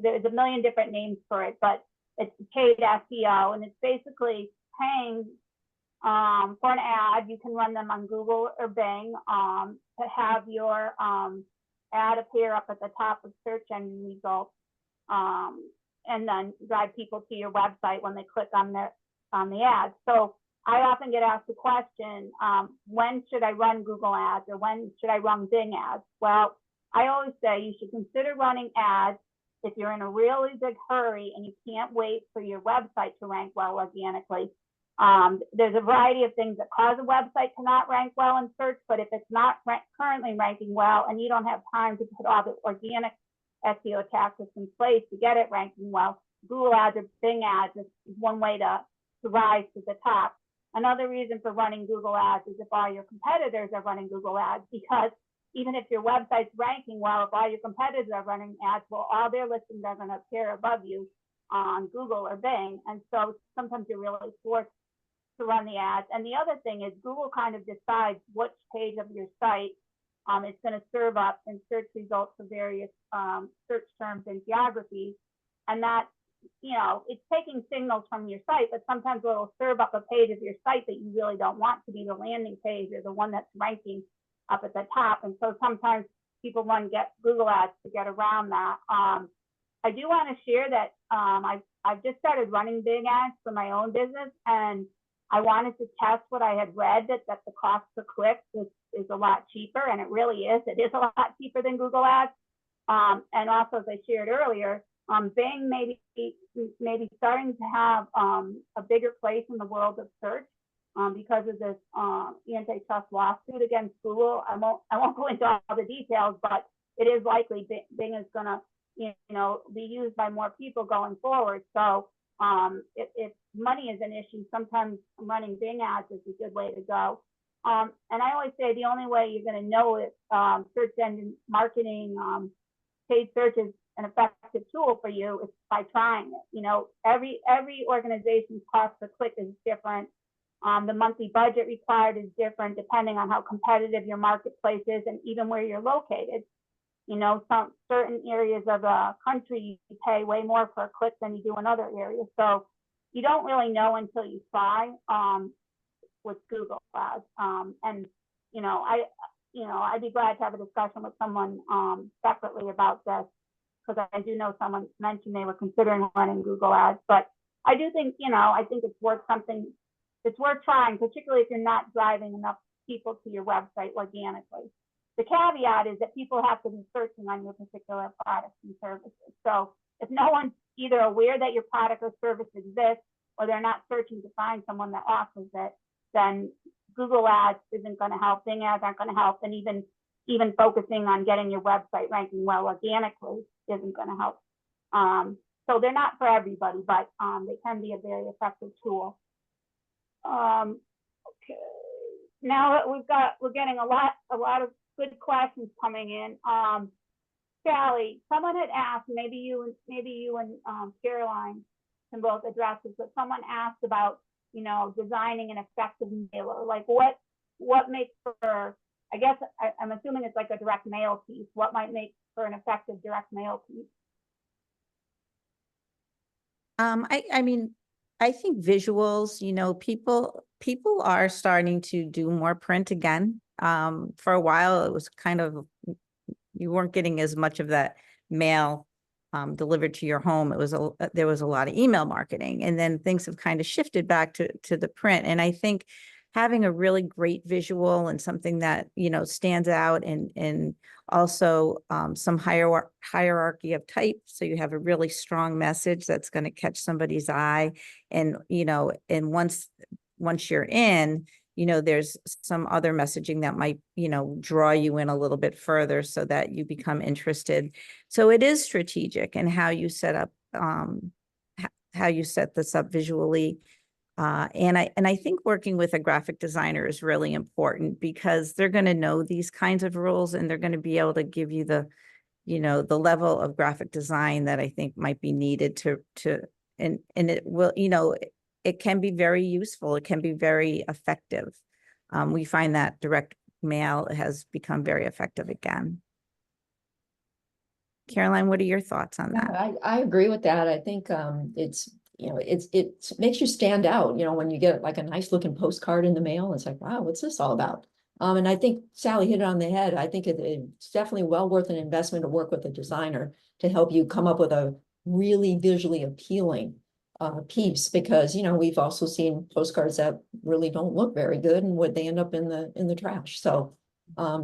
There's a million different names for it, but it's paid SEO, and it's basically paying for an ad. You can run them on Google or Bing to have your ad appear up at the top of search engine results, and then drive people to your website when they click on the ad. So I often get asked the question, when should I run Google ads, or when should I run Bing ads? Well, I always say you should consider running ads if you're in a really big hurry and you can't wait for your website to rank well organically. There's a variety of things that cause a website to not rank well in search, but if it's not currently ranking well and you don't have time to put all the organic SEO tactics in place to get it ranking well, Google ads or Bing ads is one way to rise to the top. Another reason for running Google ads is if all your competitors are running Google ads, because even if your website's ranking well, if all your competitors are running ads, well, all their listings are going to appear above you on Google or Bing. And so sometimes you're really forced to run the ads. And the other thing is Google kind of decides which page of your site it's going to serve up in search results for various search terms and geographies. And that, you know, it's taking signals from your site, but sometimes it'll serve up a page of your site that you really don't want to be the landing page or the one that's ranking up at the top. And so sometimes people run Google ads to get around that. I do want to share that I've just started running Bing ads for my own business, and I wanted to test what I had read, that the cost per click is a lot cheaper, and it really is. It is a lot cheaper than Google ads. And also, as I shared earlier, Bing may be starting to have a bigger place in the world of search because of this antitrust lawsuit against Google. I won't go into all the details, but it is likely Bing is going to be used by more people going forward. So if money is an issue, sometimes running Bing ads is a good way to go. And I always say the only way you're going to know if search engine marketing, paid search is an effective tool for you is by trying it. You know, every organization's cost per click is different. The monthly budget required is different depending on how competitive your marketplace is and even where you're located. You know, some certain areas of the country you pay way more for a click than you do in other areas. So you don't really know until you try with Google ads. And I'd be glad to have a discussion with someone separately about this, because I do know someone mentioned they were considering running Google ads. But I do think, I think it's worth something. It's worth trying, particularly if you're not driving enough people to your website organically. The caveat is that people have to be searching on your particular products and services. So if no one's either aware that your product or service exists, or they're not searching to find someone that offers it, then Google ads isn't going to help. Bing ads aren't going to help. And even focusing on getting your website ranking well organically isn't going to help. So they're not for everybody, but they can be a very effective tool. Okay. Now we're getting a lot of good questions coming in. Sally, someone had asked, maybe you and Caroline can both address this, but someone asked about, you know, designing an effective mailer. Like what makes for, I guess I'm assuming it's like a direct mail piece. What might make for an effective direct mail piece? I mean, I think visuals, you know, people are starting to do more print again. For a while, it was kind of, you weren't getting as much of that mail delivered to your home. It was there was a lot of email marketing, and then things have kind of shifted back to the print. And I think having a really great visual and something that, you know, stands out, and also some hierarchy of type, so you have a really strong message that's going to catch somebody's eye. And, you know, and once you're in, you know, there's some other messaging that might, you know, draw you in a little bit further so that you become interested. So it is strategic in how you set up, how you set this up visually. And I think working with a graphic designer is really important, because they're going to know these kinds of rules, and they're going to be able to give you the, you know, the level of graphic design that I think might be needed and it will, you know, it can be very useful. It can be very effective. We find that direct mail has become very effective again. Caroline, what are your thoughts on that? I agree with that. I think it's, you know, it makes you stand out, you know, when you get like a nice looking postcard in the mail. It's like, wow, what's this all about? And I think Sally hit it on the head. I think it's definitely well worth an investment to work with a designer to help you come up with a really visually appealing piece, because, you know, we've also seen postcards that really don't look very good, and would they end up in the trash. So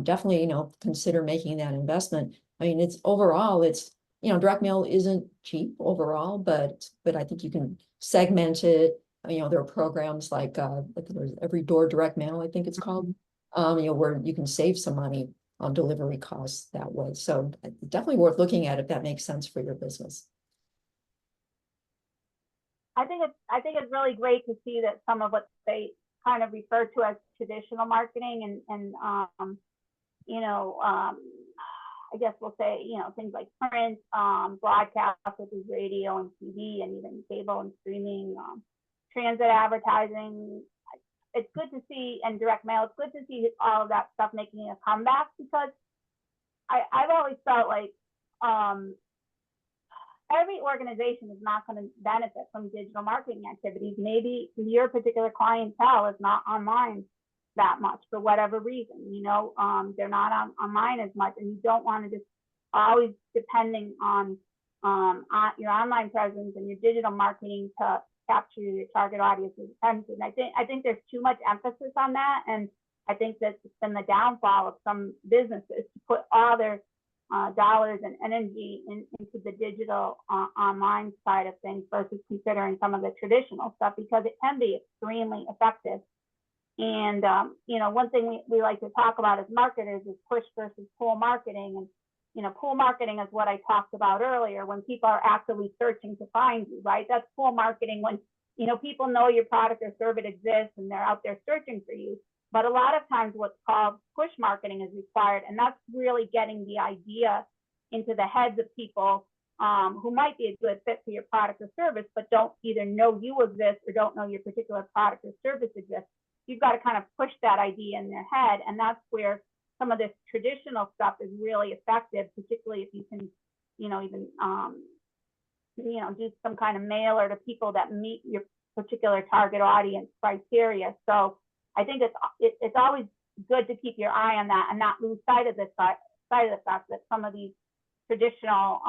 definitely, you know, consider making that investment. I mean, it's overall, it's, you know, direct mail isn't cheap overall, but I think you can segment it. You know, there are programs like there's Every Door Direct Mail, I think it's called, you know, where you can save some money on delivery costs that way. So definitely worth looking at if that makes sense for your business. I think it's really great to see that some of what they kind of refer to as traditional marketing and you know, I guess we'll say, you know, things like print, broadcast, which is radio and TV, and even cable and streaming, transit advertising. It's good to see, and direct mail, it's good to see all of that stuff making a comeback, because I've always felt like every organization is not going to benefit from digital marketing activities. Maybe your particular clientele is not online that much for whatever reason, you know, they're not online as much, and you don't want to just always depending on your online presence and your digital marketing to capture your target audience's attention. I think there's too much emphasis on that, and I think that's been the downfall of some businesses, to put all their dollars and energy into the digital online side of things versus considering some of the traditional stuff, because it can be extremely effective. And you know, one thing we like to talk about as marketers is push versus pull marketing. And you know, pull marketing is what I talked about earlier, when people are actively searching to find you, right? That's pull marketing, when, you know, people know your product or service exists and they're out there searching for you. But a lot of times what's called push marketing is required, and that's really getting the idea into the heads of people who might be a good fit for your product or service, but don't either know you exist or don't know your particular product or service exists. You've got to kind of push that idea in their head, and that's where some of this traditional stuff is really effective, particularly if you can, you know, even you know, do some kind of mailer to people that meet your particular target audience criteria. So I think it's always good to keep your eye on that and not lose sight of the fact that some of these traditional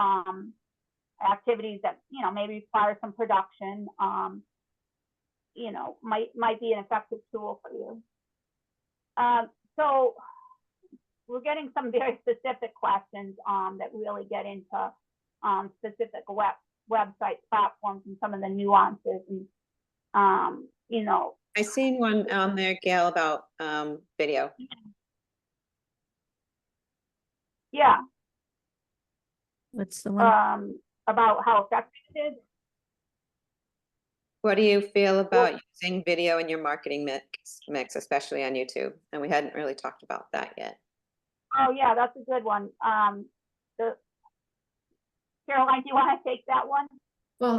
activities that, you know, maybe require some production, you know, might be an effective tool for you. So we're getting some very specific questions that really get into specific website platforms and some of the nuances, and you know. I seen one on there, Gail, about video. Yeah. What's the one? About how effective it is. What do you feel about using video in your marketing mix, especially on YouTube? And we hadn't really talked about that yet. Oh, yeah, that's a good one. The Caroline, do you want to take that one? Well,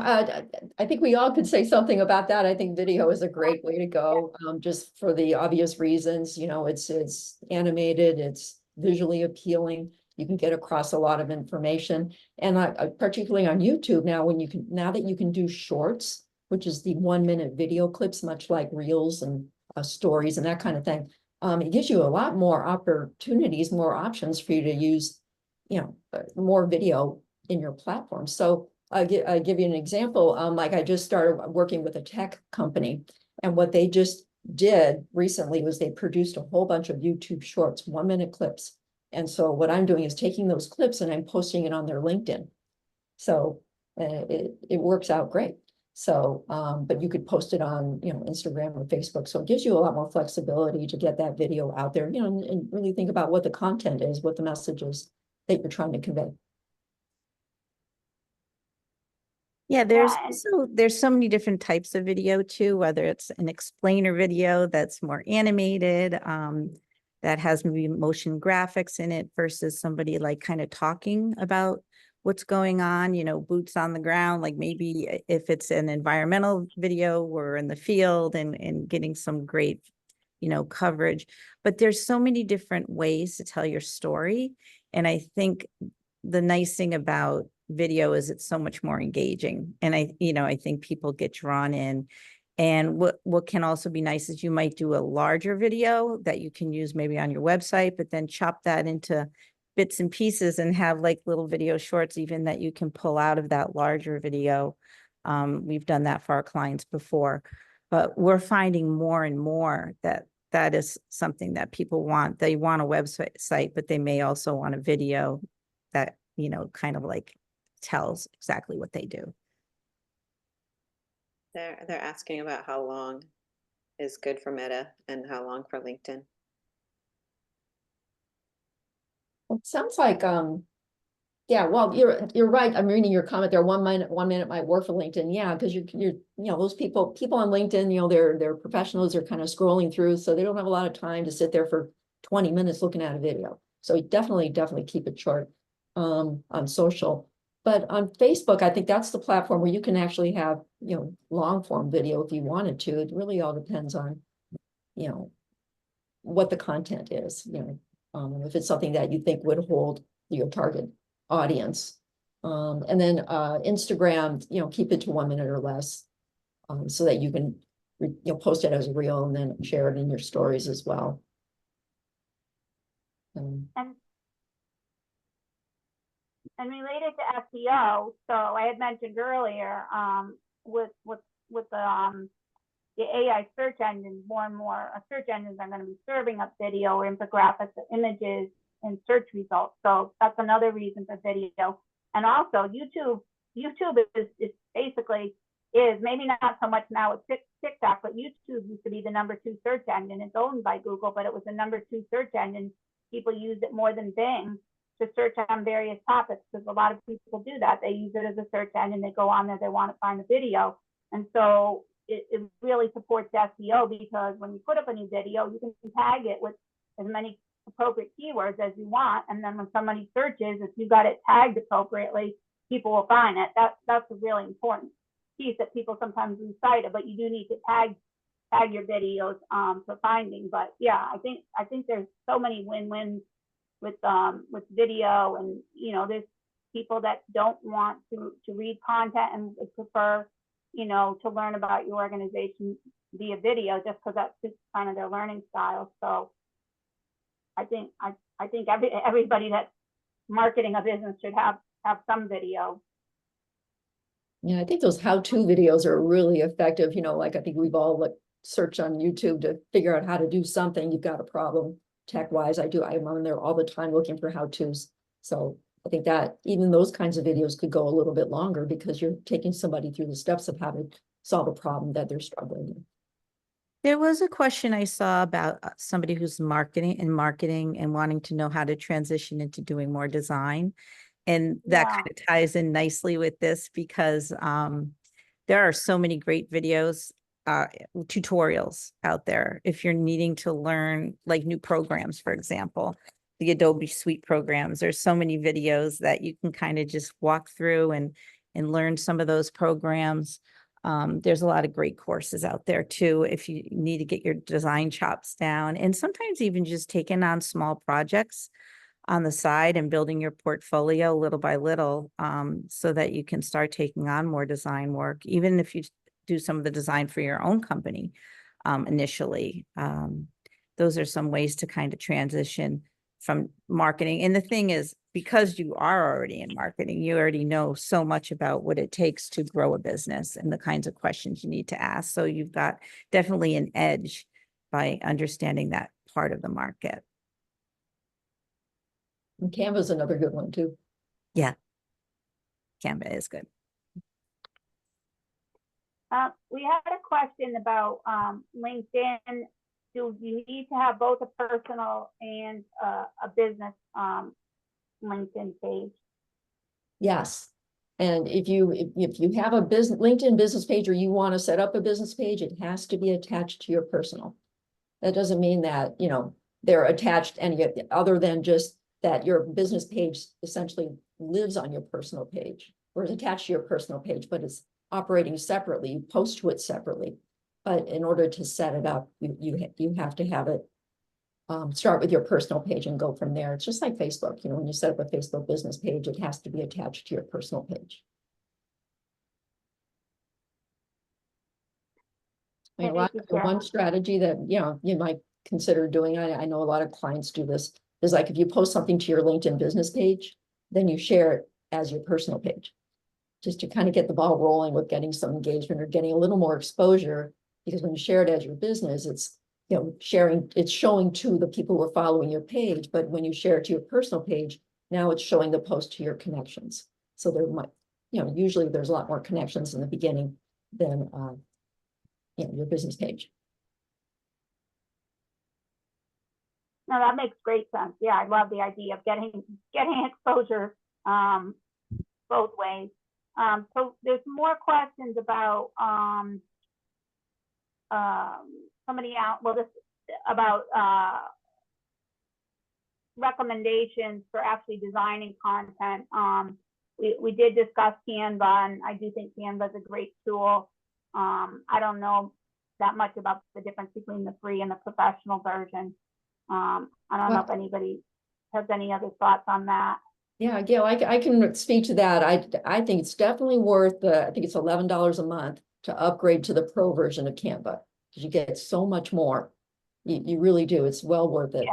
I think we all could say something about that. I think video is a great way to go, just for the obvious reasons, you know, it's animated, it's visually appealing. You can get across a lot of information. And particularly on YouTube now, now that you can do shorts, which is the 1-minute video clips, much like reels and stories and that kind of thing. It gives you a lot more opportunities, more options for you to use, you know, more video in your platform. So I'll give you an example. Like I just started working with a tech company, and what they just did recently was they produced a whole bunch of YouTube shorts, 1-minute clips. And so what I'm doing is taking those clips and I'm posting it on their LinkedIn. So it works out great. So, but you could post it on, you know, Instagram or Facebook. So it gives you a lot more flexibility to get that video out there, you know, and really think about what the content is, what the message is that you're trying to convey. Yeah, there's Yeah, there's so many different types of video too, whether it's an explainer video that's more animated, that has maybe motion graphics in it versus somebody like kind of talking about what's going on, you know, boots on the ground, like maybe if it's an environmental video, we're in the field and getting some great, you know, coverage. But there's so many different ways to tell your story. And I think the nice thing about video is it's so much more engaging. And I think people get drawn in. And what can also be nice is you might do a larger video that you can use maybe on your website, but then chop that into bits and pieces and have like little video shorts even that you can pull out of that larger video. We've done that for our clients before, but we're finding more and more that is something that people want. They want a website, but they may also want a video that, you know, kind of like tells exactly what they do. They're asking about how long is good for Meta and how long for LinkedIn. It sounds like, yeah, well, you're right. I'm reading your comment there. 1 minute might work for LinkedIn. Yeah, because you're, you know, those people on LinkedIn, you know, they're professionals, are kind of scrolling through, so they don't have a lot of time to sit there for 20 minutes looking at a video. So definitely keep it short on social. But on Facebook, I think that's the platform where you can actually have, you know, long form video if you wanted to. It really all depends on, you know, what the content is, you know, if it's something that you think would hold your target audience. And then Instagram, you know, keep it to 1 minute or less, so that you can, you know, post it as a reel and then share it in your stories as well. and related to SEO, so I had mentioned earlier, with the AI search engines, more and more search engines are going to be serving up video or infographics or images in search results. So that's another reason for video. And also YouTube is basically maybe not so much now with TikTok, but YouTube used to be the #2 search engine. It's owned by Google, but it was the #2 search engine. People used it more than Bing to search on various topics, because a lot of people do that. They use it as a search engine. They go on there, they want to find a video. And so it really supports SEO, because when you put up a new video, you can tag it with as many appropriate keywords as you want. And then when somebody searches, if you got it tagged appropriately, people will find it. That's a really important piece that people sometimes lose sight of, but you do need to tag your videos for finding. But yeah, I think there's so many win-wins with video. And you know, there's people that don't want to read content and prefer, you know, to learn about your organization via video, just because that's kind of their learning style. So I think everybody that's marketing a business should have some video. Yeah, I think those how-to videos are really effective. You know, like I think we've all like searched on YouTube to figure out how to do something. You've got a problem tech-wise. I'm on there all the time looking for how-tos. So I think that even those kinds of videos could go a little bit longer, because you're taking somebody through the steps of how to solve a problem that they're struggling with. There was a question I saw about somebody who's marketing and wanting to know how to transition into doing more design. And that Yeah. kind of ties in nicely with this, because there are so many great videos, tutorials out there if you're needing to learn like new programs, for example. the Adobe Suite programs. There's so many videos that you can kind of just walk through and learn some of those programs. There's a lot of great courses out there too, if you need to get your design chops down, and sometimes even just taking on small projects on the side and building your portfolio little by little, so that you can start taking on more design work, even if you do some of the design for your own company initially. Those are some ways to kind of transition from marketing. And the thing is, because you are already in marketing, you already know so much about what it takes to grow a business and the kinds of questions you need to ask. So you've got definitely an edge by understanding that part of the market. And Canva's another good one too. Yeah. Canva is good. We had a question about LinkedIn. Do you need to have both a personal and a business LinkedIn page? Yes. And if you have a business LinkedIn business page, or you want to set up a business page, it has to be attached to your personal. That doesn't mean that, you know, they're attached any other than just that your business page essentially lives on your personal page or is attached to your personal page, but it's operating separately. You post to it separately. But in order to set it up, you have to have it start with your personal page and go from there. It's just like Facebook. You know, when you set up a Facebook business page, it has to be attached to your personal page. I mean, one strategy that, you know, you might consider doing, I know a lot of clients do this, is like if you post something to your LinkedIn business page, then you share it as your personal page, just to kind of get the ball rolling with getting some engagement or getting a little more exposure. Because when you share it as your business, it's, you know, it's showing to the people who are following your page. But when you share it to your personal page, now it's showing the post to your connections. So there might, you know, usually there's a lot more connections in the beginning than, you know, your business page. No, that makes great sense. Yeah, I love the idea of getting exposure both ways. So there's more questions about somebody out. Well, this about recommendations for actually designing content. We did discuss Canva, and I do think Canva is a great tool. I don't know that much about the difference between the free and the professional version. I don't know if anybody has any other thoughts on that. Yeah, Gail, I can speak to that. I think it's definitely worth I think it's $11 a month to upgrade to the pro version of Canva, because you get so much more. You really do. It's well worth it.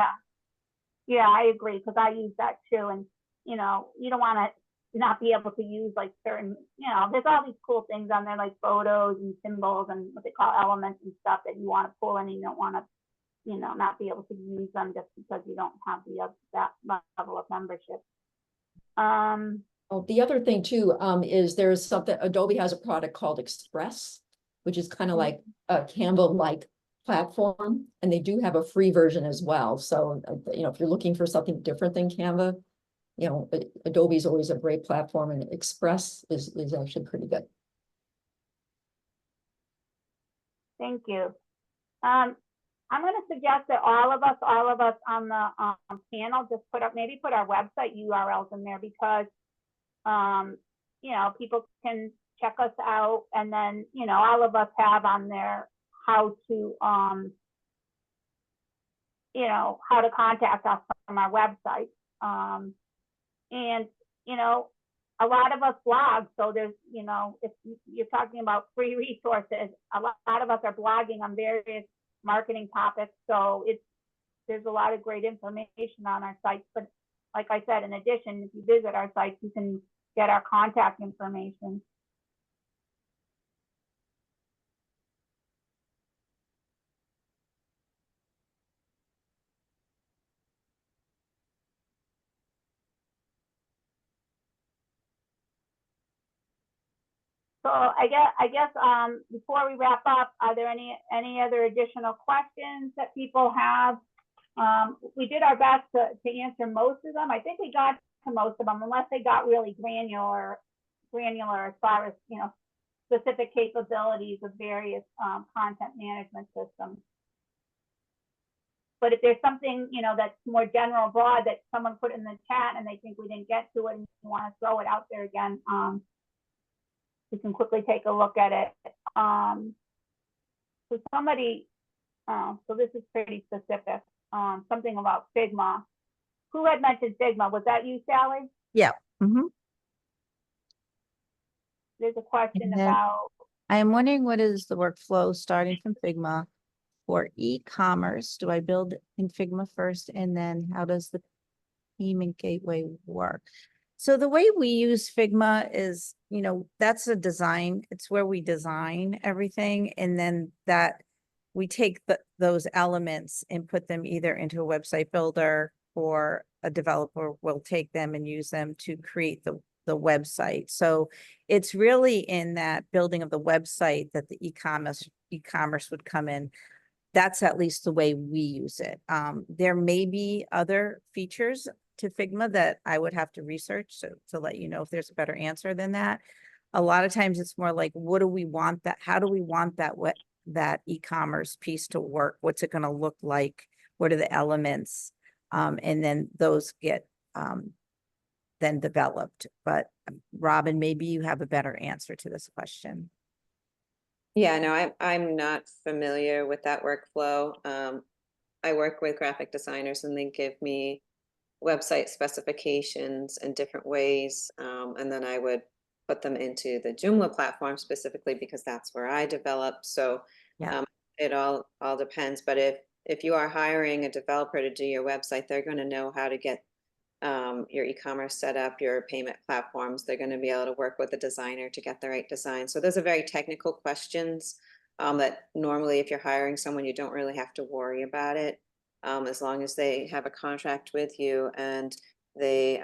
Yeah, I agree, because I use that too. And, you know, you don't want to not be able to use like certain, you know, there's all these cool things on there like photos and symbols and what they call elements and stuff that you want to pull in and you don't want to, you know, not be able to use them just because you don't have that level of membership. Oh, the other thing too, is there's something, Adobe has a product called Express, which is kind of like a Canva-like platform, and they do have a free version as well. So, you know, if you're looking for something different than Canva, you know, Adobe is always a great platform, and Express is actually pretty good. Thank you. I'm going to suggest that all of us on the panel just put our website URLs in there, because you know, people can check us out, and then, you know, all of us have on there how to you know, how to contact us from our website. And, you know, a lot of us blog, so there's, you know, if you're talking about free resources, a lot of us are blogging on various marketing topics. So there's a lot of great information on our site. But like I said, in addition, if you visit our site, you can get our contact information. So I guess before we wrap up, are there any other additional questions that people have? We did our best to answer most of them. I think we got to most of them, unless they got really granular as far as, you know, specific capabilities of various content management systems. But if there's something, you know, that's more general, broad that someone put in the chat and they think we didn't get to it and you want to throw it out there again, we can quickly take a look at it. So somebody, so this is pretty specific, something about Figma. Who had mentioned Figma? Was that you, Sally? Yeah. Mhm. There's a question And then- about, I am wondering, what is the workflow starting from Figma for e-commerce? Do I build in Figma first, and then how does the payment gateway work? So the way we use Figma is, you know, that's a design. It's where we design everything, and then that we take those elements and put them either into a website builder, or a developer will take them and use them to create the website. So it's really in that building of the website that the e-commerce would come in. That's at least the way we use it. There may be other features to Figma that I would have to research to let you know if there's a better answer than that. A lot of times it's more like, what do we want that? How do we want that e-commerce piece to work? What's it going to look like? What are the elements? And then those get then developed. But Robin, maybe you have a better answer to this question. Yeah, no, I'm not familiar with that workflow. I work with graphic designers and they give me website specifications in different ways. And then I would put them into the Joomla platform specifically because that's where I develop. So Yeah. it all depends. But if you are hiring a developer to do your website, they're going to know how to get your e-commerce set up, your payment platforms. They're going to be able to work with a designer to get the right design. So those are very technical questions that normally if you're hiring someone, you don't really have to worry about it. As long as they have a contract with you and they,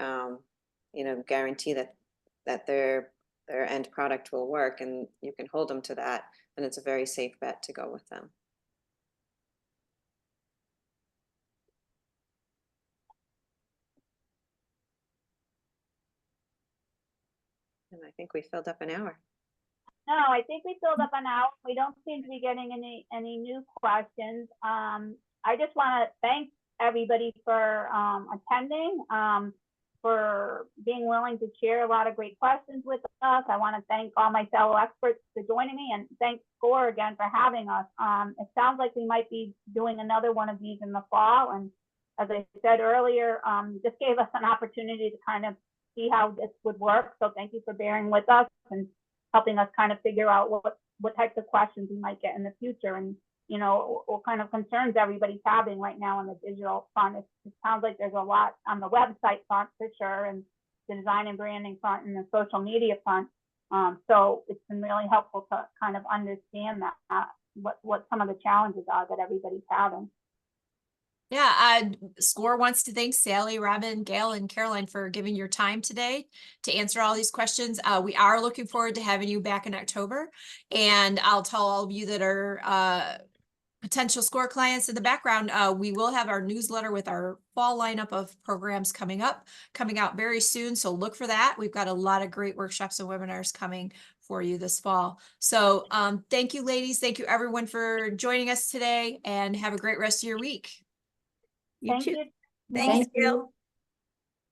you know, guarantee that their end product will work and you can hold them to that, then it's a very safe bet to go with them. And I think we filled up an hour. no, I think we filled up an hour. We don't seem to be getting any new questions. I just want to thank everybody for attending, for being willing to share a lot of great questions with us. I want to thank all my fellow experts for joining me, and thank SCORE again for having us. It sounds like we might be doing another one of these in the fall. And as I said earlier, this gave us an opportunity to kind of see how this would work. So thank you for bearing with us and helping us kind of figure out what types of questions we might get in the future, and you know, what kind of concerns everybody's having right now on the digital front. It sounds like there's a lot on the website front for sure, and the design and branding front, and the social media front. So it's been really helpful to kind of understand that what some of the challenges are that everybody's having. Yeah, SCORE wants to thank Sally, Robin, Gail, and Caroline for giving your time today to answer all these questions. We are looking forward to having you back in October. And I'll tell all of you that are potential SCORE clients in the background, we will have our newsletter with our fall lineup of programs coming out very soon. So look for that. We've got a lot of great workshops and webinars coming for you this fall. So thank you, ladies. Thank you, everyone, for joining us today, and have a great rest of your week. You Thank too. you. Thanks, Thank you. Gail.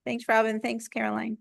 Thanks, Robin. Thanks, Caroline.